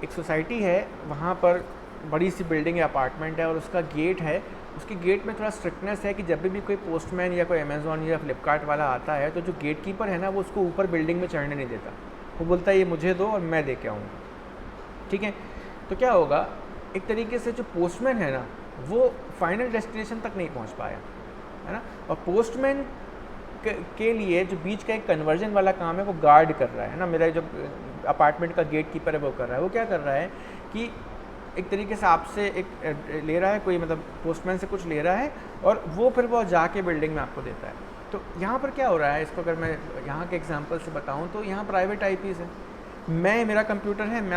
एक सोसाइटी है, वहाँ पर बड़ी सी बिल्डिंग या अपार्टमेंट है और उसका गेट है, उसके गेट में थोड़ा स्ट्रिक्टनेस है कि जब भी कोई पोस्टमैन या कोई अमेज़ॉन या फ्लिपकार्ट वाला आता है तो जो गेट कीपर है ना वो उसको ऊपर बिल्डिंग में चढ़ने नहीं देता, वो बोलता है ये मुझे दो और मैं दे के आऊँगा, ठीक है। तो क्या होगा, एक तरीके से जो पोस्टमैन है ना वो फाइनल डेस्टिनेशन तक नहीं पहुँच पाया, है ना, और पोस्टमैन के लिए जो बीच का एक कन्वर्जन वाला काम है वो गार्ड कर रहा है ना, मेरा जो अपार्टमेंट का गेट कीपर है वो कर रहा है। वो क्या कर रहा है कि एक तरीके से आपसे एक ले रहा है, कोई मतलब पोस्टमैन से कुछ ले रहा है और वो फिर वो जाके बिल्डिंग में आपको देता है। तो यहाँ पर क्या हो रहा है, इसको अगर मैं यहाँ के एग्जांपल से बताऊँ तो यहाँ प्राइवेट आईपीज़ है। मेरा कंप्यूटर है, मैं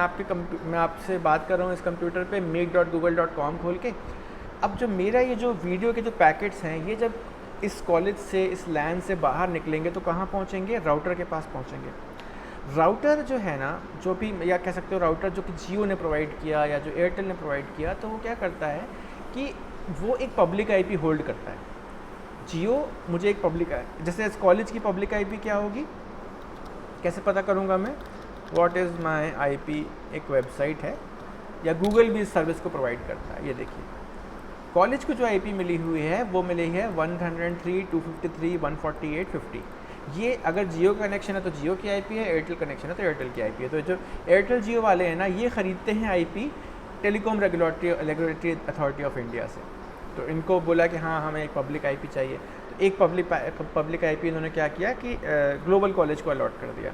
आपसे बात कर रहा हूँ इस कंप्यूटर पे meet.google.com खोल के। अब जो मेरा ये जो वीडियो के जो पैकेट्स हैं, ये जब इस कॉलेज से, इस लैन से बाहर निकलेंगे तो कहाँ पहुँचेंगे? राउटर के पास पहुँचेंगे। राउटर जो है ना, जो भी, या कह सकते हो राउटर जो कि जियो ने प्रोवाइड किया या जो एयरटेल ने प्रोवाइड किया, तो वो क्या करता है कि वो एक पब्लिक आईपी होल्ड करता है। जियो मुझे एक पब्लिक, जैसे इस कॉलेज की पब्लिक आईपी क्या होगी, कैसे पता करूँगा मैं? व्हाट इज़ माई आईपी एक वेबसाइट है, या गूगल भी इस सर्विस को प्रोवाइड करता है। ये देखिए कॉलेज को जो आईपी मिली हुई है वो मिली है 103.253.148.50। ये अगर जियो कनेक्शन है तो जियो की आईपी है, एयरटेल कनेक्शन है तो एयरटेल की आईपी है। तो जो एयरटेल जियो वाले हैं ना, ये ख़रीदते हैं IP telecom regulatory authority of India से। तो इनको बोला कि हाँ हमें एक पब्लिक आईपी चाहिए, तो एक पब्लिक आईपी इन्होंने क्या किया कि ग्लोबल कॉलेज को अलॉट कर दिया।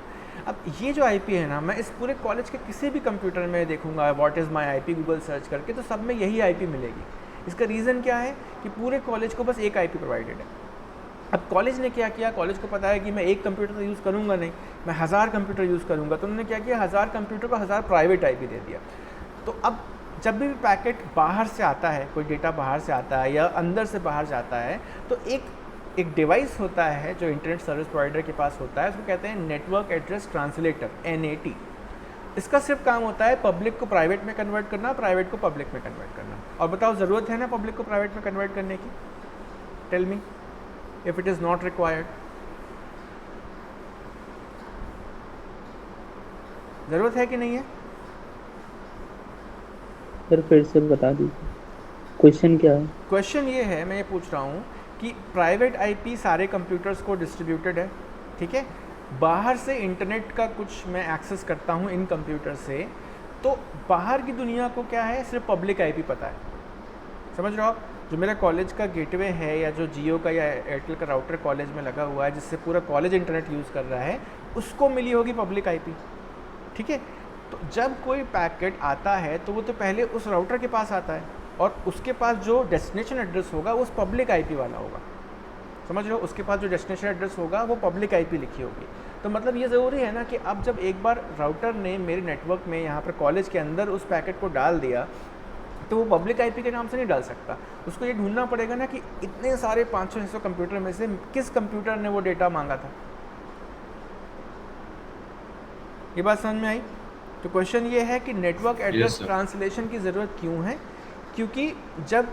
अब ये जो आईपी है ना, मैं इस पूरे कॉलेज के किसी भी कंप्यूटर में देखूंगा what is my IP Google search करके, तो सब में यही आईपी मिलेगी। इसका रीज़न क्या है कि पूरे कॉलेज को बस एक आईपी प्रोवाइडेड है। अब कॉलेज ने क्या किया, कॉलेज को पता है कि मैं एक कंप्यूटर तो यूज़ करूँगा नहीं, मैं 1000 कंप्यूटर यूज़ करूँगा, तो उन्होंने क्या किया, 1000 कंप्यूटर को 1000 प्राइवेट आईपी दे दिया। तो अब जब भी पैकेट बाहर से आता है, कोई डेटा बाहर से आता है या अंदर से बाहर जाता है, तो एक डिवाइस होता है जो इंटरनेट सर्विस प्रोवाइडर के पास होता है, उसको कहते हैं नेटवर्क एड्रेस ट्रांसलेटर, NAT। इसका सिर्फ काम होता है पब्लिक को प्राइवेट में कन्वर्ट करना, प्राइवेट को पब्लिक में कन्वर्ट करना। और बताओ ज़रूरत है ना पब्लिक को प्राइवेट में कन्वर्ट करने की? Tell me if it is not required. ज़रूरत है कि नहीं है? सर फिर से बता दीजिए, क्वेश्चन क्या है? क्वेश्चन ये है, मैं ये पूछ रहा हूँ कि प्राइवेट आईपी सारे कंप्यूटर्स को डिस्ट्रीब्यूटेड है, ठीक है। बाहर से इंटरनेट का कुछ मैं एक्सेस करता हूँ इन कंप्यूटर से, तो बाहर की दुनिया को क्या है, सिर्फ पब्लिक आईपी पता है। समझ रहे हो आप? जो मेरा कॉलेज का गेटवे है या जो जियो का या एयरटेल का राउटर कॉलेज में लगा हुआ है, जिससे पूरा कॉलेज इंटरनेट यूज़ कर रहा है, उसको मिली होगी पब्लिक आईपी, ठीक है। तो जब कोई पैकेट आता है तो वो तो पहले उस राउटर के पास आता है, और उसके पास जो डेस्टिनेशन एड्रेस होगा उस पब्लिक आईपी वाला होगा। समझ रहे हो? उसके पास जो डेस्टिनेशन एड्रेस होगा वो पब्लिक आईपी लिखी होगी। तो मतलब ये ज़रूरी है ना कि अब जब एक बार राउटर ने मेरे नेटवर्क में यहाँ पर कॉलेज के अंदर उस पैकेट को डाल दिया, तो वो पब्लिक आईपी के नाम से नहीं डाल सकता। उसको ये ढूंढना पड़ेगा ना कि इतने सारे 500-600 कंप्यूटर में से किस कंप्यूटर ने वो डेटा मांगा था। ये बात समझ में आई? तो क्वेश्चन ये है कि नेटवर्क एड्रेस ट्रांसलेशन की ज़रूरत क्यों है? क्योंकि जब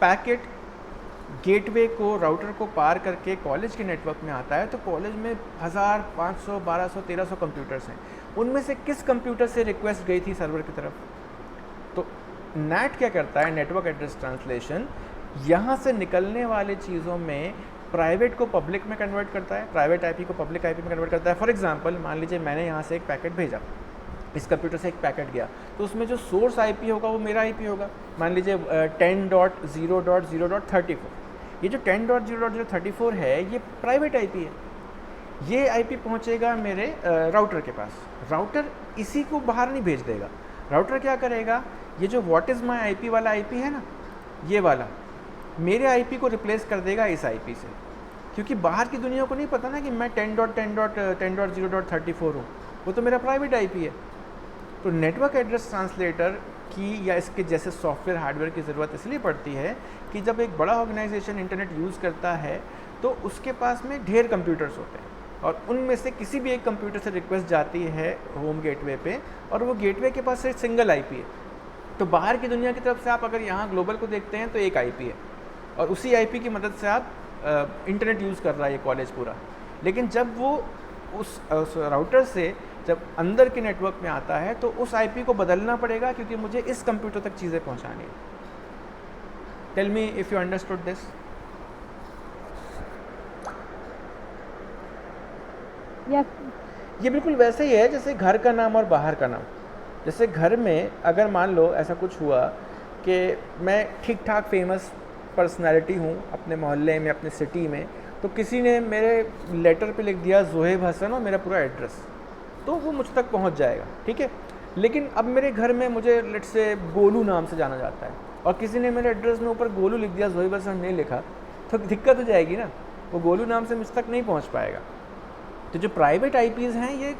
पैकेट गेटवे को, राउटर को पार करके कॉलेज के नेटवर्क में आता है, तो कॉलेज में 1000, 500, 1200, 1300 कंप्यूटर्स हैं। उनमें से किस कंप्यूटर से रिक्वेस्ट गई थी सर्वर की तरफ? तो नेट क्या करता है, नेटवर्क एड्रेस ट्रांसलेशन, यहाँ से निकलने वाले चीज़ों में प्राइवेट को पब्लिक में कन्वर्ट करता है, प्राइवेट आईपी को पब्लिक आईपी में कन्वर्ट करता है। फॉर एग्जांपल मान लीजिए मैंने यहाँ से एक पैकेट भेजा, इस कंप्यूटर से एक पैकेट गया, तो उसमें जो सोर्स आईपी होगा वो मेरा आईपी होगा। मान लीजिए 10.0.0.34। ये जो 10.0.0.34 है ये प्राइवेट आईपी है। ये आईपी पहुंचेगा मेरे राउटर के पास। राउटर इसी को बाहर नहीं भेज देगा। राउटर क्या करेगा, ये जो व्हाट इज़ माई आईपी वाला आईपी है ना, ये वाला मेरे आईपी को रिप्लेस कर देगा इस आईपी से, क्योंकि बाहर की दुनिया को नहीं पता ना कि मैं 10.10.10.0.34 हूँ, वो तो मेरा प्राइवेट आईपी है। तो नेटवर्क एड्रेस ट्रांसलेटर की या इसके जैसे सॉफ्टवेयर हार्डवेयर की ज़रूरत इसलिए पड़ती है कि जब एक बड़ा ऑर्गेनाइजेशन इंटरनेट यूज़ करता है तो उसके पास में ढेर कंप्यूटर्स होते हैं, और उनमें से किसी भी एक कंप्यूटर से रिक्वेस्ट जाती है होम गेटवे पे, और वो गेटवे के पास एक सिंगल आईपी है। तो बाहर की दुनिया की तरफ से आप अगर यहाँ ग्लोबल को देखते हैं तो एक आईपी है, और उसी आईपी की मदद से आप इंटरनेट यूज़ कर रहा है ये कॉलेज पूरा। लेकिन जब वो उस राउटर से जब अंदर के नेटवर्क में आता है तो उस आईपी को बदलना पड़ेगा, क्योंकि मुझे इस कंप्यूटर तक चीज़ें पहुंचानी है। Tell me if you understood this. Yes. ये बिल्कुल वैसे ही है जैसे घर का नाम और बाहर का नाम। जैसे घर में अगर मान लो ऐसा कुछ हुआ कि मैं ठीक ठाक फेमस पर्सनैलिटी हूँ अपने मोहल्ले में, अपने सिटी में, तो किसी ने मेरे लेटर पे लिख दिया ज़ोहेब हसन और मेरा पूरा एड्रेस, तो वो मुझ तक पहुंच जाएगा, ठीक है। लेकिन अब मेरे घर में मुझे लेट से गोलू नाम से जाना जाता है और किसी ने मेरे एड्रेस में ऊपर गोलू लिख दिया, ज़ोहेब हसन नहीं लिखा, तो दिक्कत हो जाएगी ना, वो गोलू नाम से मुझ तक नहीं पहुंच पाएगा। तो जो प्राइवेट आईपीज़ हैं ये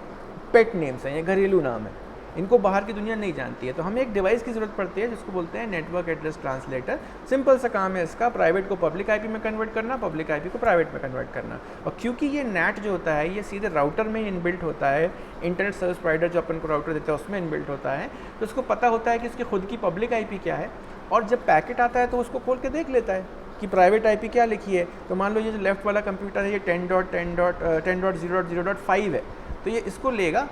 पेट नेम्स हैं, ये घरेलू नाम है, इनको बाहर की दुनिया नहीं जानती है। तो हमें एक डिवाइस की ज़रूरत पड़ती है जिसको बोलते हैं नेटवर्क एड्रेस ट्रांसलेटर। सिंपल सा काम है इसका, प्राइवेट को पब्लिक आईपी में कन्वर्ट करना, पब्लिक आईपी को प्राइवेट में कन्वर्ट करना। और क्योंकि ये नेट जो होता है ये सीधे राउटर में इनबिल्ट होता है, इंटरनेट सर्विस प्रोवाइडर जो अपन को राउटर देता है उसमें इनबिल्ट होता है, तो उसको पता होता है कि इसकी खुद की पब्लिक आईपी क्या है, और जब पैकेट आता है तो उसको खोल के देख लेता है कि प्राइवेट आईपी क्या लिखी है। तो मान लो ये जो लेफ्ट वाला कंप्यूटर है ये 10.10.10.0.5 है, तो ये इसको लेगा,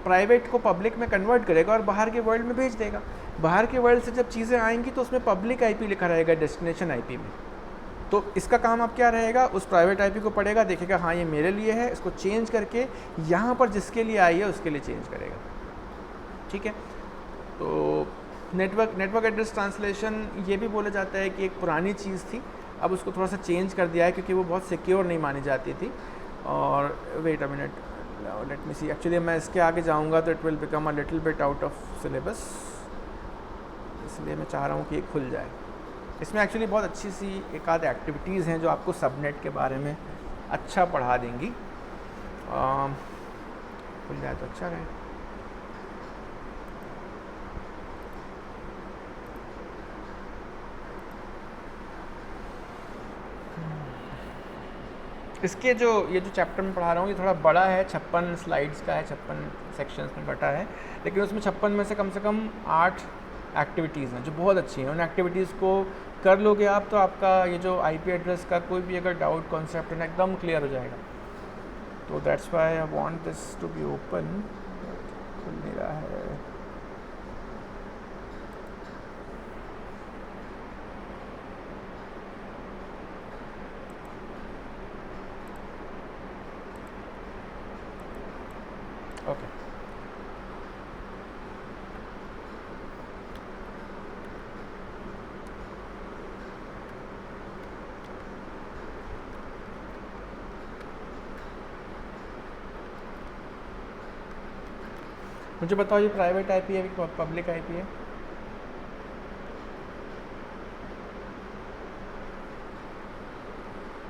प्राइवेट को पब्लिक में कन्वर्ट करेगा और बाहर के वर्ल्ड में भेज देगा। बाहर के वर्ल्ड से जब चीज़ें आएंगी तो उसमें पब्लिक आईपी लिखा रहेगा डेस्टिनेशन आईपी में। तो इसका काम अब क्या रहेगा, उस प्राइवेट आईपी को पढ़ेगा, देखेगा हाँ ये मेरे लिए है, इसको चेंज करके यहाँ पर जिसके लिए आई है उसके लिए चेंज करेगा, ठीक है। तो नेटवर्क एड्रेस ट्रांसलेशन ये भी बोला जाता है कि एक पुरानी चीज़ थी, अब उसको थोड़ा सा चेंज कर दिया है क्योंकि वो बहुत सिक्योर नहीं मानी जाती थी। और wait a minute, let me see, actually मैं इसके आगे जाऊंगा तो it will become a little bit out of syllabus, इसलिए मैं चाह रहा हूँ कि ये खुल जाए। इसमें एक्चुअली बहुत अच्छी सी एक आध एक्टिविटीज़ हैं जो आपको सबनेट के बारे में अच्छा पढ़ा देंगी। खुल जाए तो अच्छा रहे। इसके जो ये जो चैप्टर में पढ़ा रहा हूँ ये थोड़ा बड़ा है, 56 स्लाइड्स का है, 56 सेक्शंस में बटा है, लेकिन उसमें 56 में से कम 8 एक्टिविटीज़ हैं जो बहुत अच्छी हैं। उन एक्टिविटीज़ को कर लोगे आप तो आपका ये जो आईपी एड्रेस का कोई भी अगर डाउट कॉन्सेप्ट है ना एकदम क्लियर हो जाएगा। तो that's why I want this to be open, खुल नहीं रहा है। ओके मुझे बताओ ये प्राइवेट आईपी है कि पब्लिक आईपी है?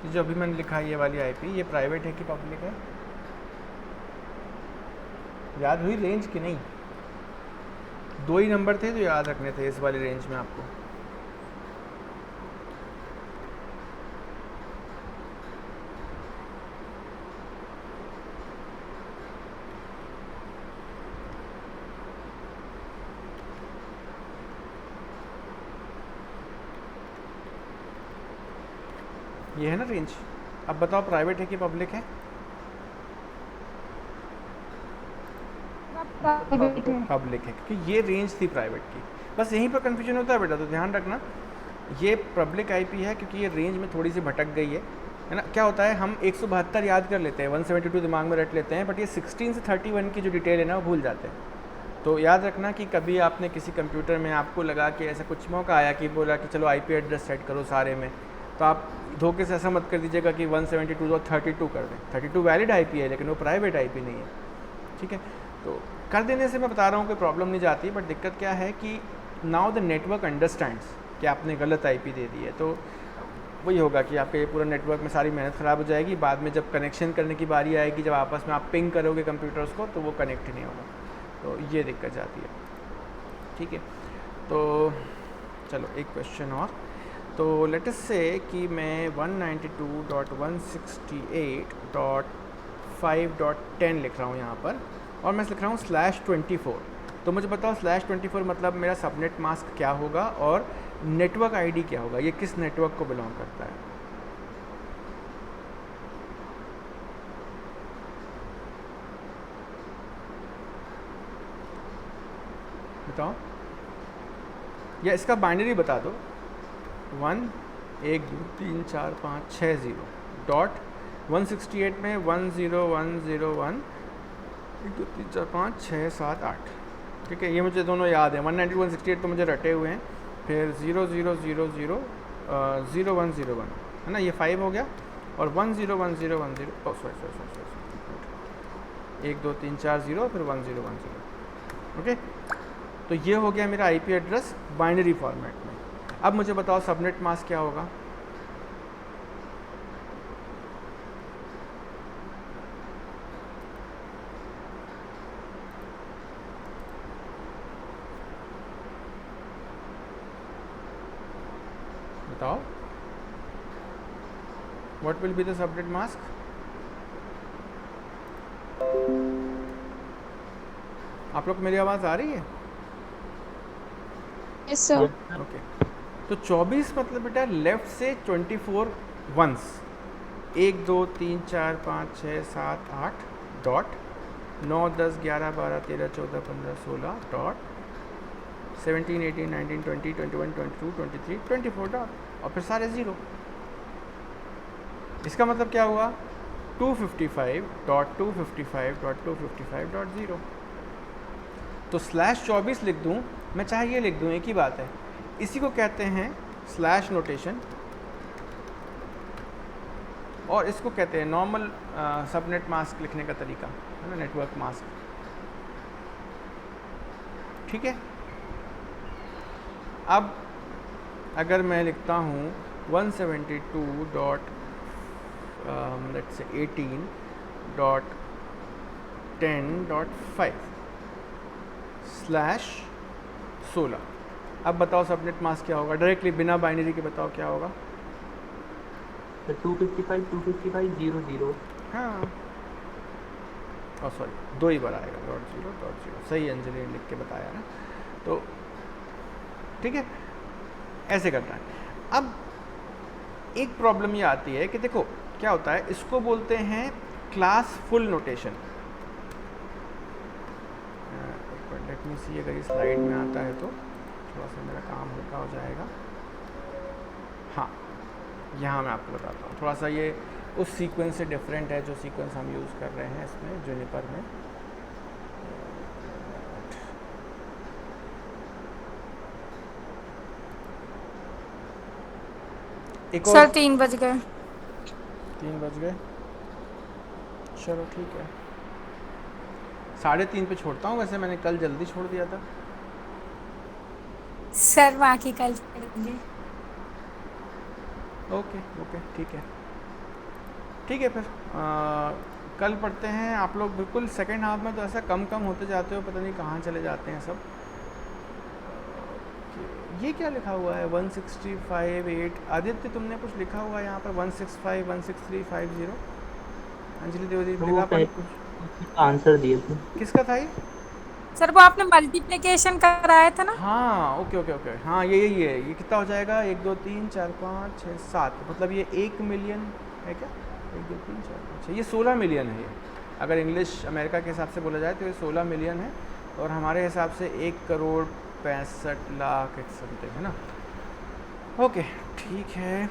ये जो अभी मैंने लिखा है ये वाली आईपी, ये प्राइवेट है कि पब्लिक है? याद हुई रेंज की? नहीं, 2 ही नंबर थे जो याद रखने थे इस वाली रेंज में आपको। ये है ना रेंज। अब बताओ प्राइवेट है कि पब्लिक है? पब्लिक है, क्योंकि ये रेंज थी प्राइवेट की। बस यहीं पर कन्फ्यूजन होता है बेटा, तो ध्यान रखना ये पब्लिक आईपी है क्योंकि ये रेंज में थोड़ी सी भटक गई है ना। क्या होता है हम 172 याद कर लेते हैं, 172 दिमाग में रट लेते हैं, बट ये 16 से 31 की जो डिटेल है ना वो भूल जाते हैं। तो याद रखना कि कभी आपने किसी कंप्यूटर में आपको लगा कि ऐसा कुछ मौका आया कि बोला कि चलो आईपी एड्रेस सेट करो सारे में, तो आप धोखे से ऐसा मत कर दीजिएगा कि 172 और 32 कर दें। 32 वैलिड आईपी है लेकिन वो प्राइवेट आईपी नहीं है, ठीक है। तो कर देने से मैं बता रहा हूँ कोई प्रॉब्लम नहीं जाती, बट दिक्कत क्या है कि नाउ द नेटवर्क अंडरस्टैंड्स कि आपने गलत आईपी दे दी है, तो वही होगा कि आपके पूरा नेटवर्क में सारी मेहनत ख़राब हो जाएगी। बाद में जब कनेक्शन करने की बारी आएगी, जब आपस में आप पिंग करोगे कंप्यूटर्स को, तो वो कनेक्ट ही नहीं होगा, तो ये दिक्कत जाती है, ठीक है। तो चलो एक क्वेश्चन और। तो लेट अस से कि मैं 192.168.5.10 लिख रहा हूँ यहाँ पर, और मैं लिख रहा हूँ /24। तो मुझे बताओ /24 मतलब मेरा सबनेट मास्क क्या होगा और नेटवर्क आईडी क्या होगा, ये किस नेटवर्क को बिलोंग करता है? बताओ, या इसका बाइनरी बता दो। 1 1 2 3 4 5 6 0 डॉट 168 में 10101 1 2 3 4 5 6 7 8, ठीक है। ये मुझे दोनों याद है, 192 168 तो मुझे रटे हुए हैं। फिर 0000 0101 है ना, ये 5 हो गया। और 1 0 1 0 1 0 सॉरी 1 2 3 4 0 फिर 1 0 1 0। ओके, तो ये हो गया मेरा आईपी एड्रेस बाइनरी फॉर्मेट में। अब मुझे बताओ सबनेट मास्क क्या होगा। बताओ, what will be the subnet mask? आप लोग को मेरी आवाज़ आ रही है? Yes sir. ओके, तो 24 मतलब बेटा लेफ्ट से 24 वंस, 1 2 3 4 5 6 7 8 डॉट 9 10 11 12 13 14 15 16 डॉट 17 18 19 20 21 22 23 24 डॉट और फिर सारे ज़ीरो। इसका मतलब क्या हुआ? 255.255.255.0। तो /24 लिख दूं, मैं चाहे ये लिख दूं, एक ही बात है। इसी को कहते हैं स्लैश नोटेशन और इसको कहते हैं नॉर्मल सबनेट मास्क लिखने का तरीका, है ना, नेटवर्क मास्क। ठीक है, अब अगर मैं लिखता हूँ 172.18.10.5/16। अब बताओ सबनेट मास्क क्या होगा? डायरेक्टली बिना बाइनरी के बताओ क्या होगा? 255.255.00। हाँ, और सॉरी 2 ही बार आएगा, .0.0। सही अंजलि ने लिख के बताया ना। तो ठीक है, ऐसे करना है। अब एक प्रॉब्लम ये आती है कि देखो क्या होता है, इसको बोलते हैं class full notation. Let me see, अगर ये स्लाइड में आता है तो थोड़ा सा मेरा काम हल्का हो जाएगा। हाँ, यहाँ मैं आपको बताता हूँ, थोड़ा सा ये उस सीक्वेंस से डिफरेंट है जो सीक्वेंस हम यूज़ कर रहे हैं इसमें जूनिपर में। एक और सर 3 बज गए। 3 बज गए, चलो ठीक है, 3:30 पे छोड़ता हूँ। वैसे मैंने कल जल्दी छोड़ दिया था। सर बाकी कल पढ़ेंगे। ओके ओके, ठीक है ठीक है, फिर कल पढ़ते हैं। आप लोग बिल्कुल सेकेंड हाफ में तो ऐसा कम होते जाते हो, पता नहीं कहाँ चले जाते हैं सब। ये क्या लिखा हुआ है 165.8? आदित्य तुमने कुछ लिखा हुआ है यहाँ पर 165.163.50। अंजलि देवजी लिखा पर आंसर दिए थे। किसका था ये? सर वो आपने मल्टीप्लिकेशन कराया था ना? हाँ ओके ओके ओके, हाँ ये यही है। ये कितना हो जाएगा? 1 2 3 4 5 6 7, मतलब ये 1 मिलियन है क्या? 1 2 3 4 5 6, ये 16 मिलियन है। ये अगर इंग्लिश अमेरिका के हिसाब से बोला जाए तो ये 16 मिलियन है, और हमारे हिसाब से 1,65,00,000 समथिंग है ना। ओके ठीक है।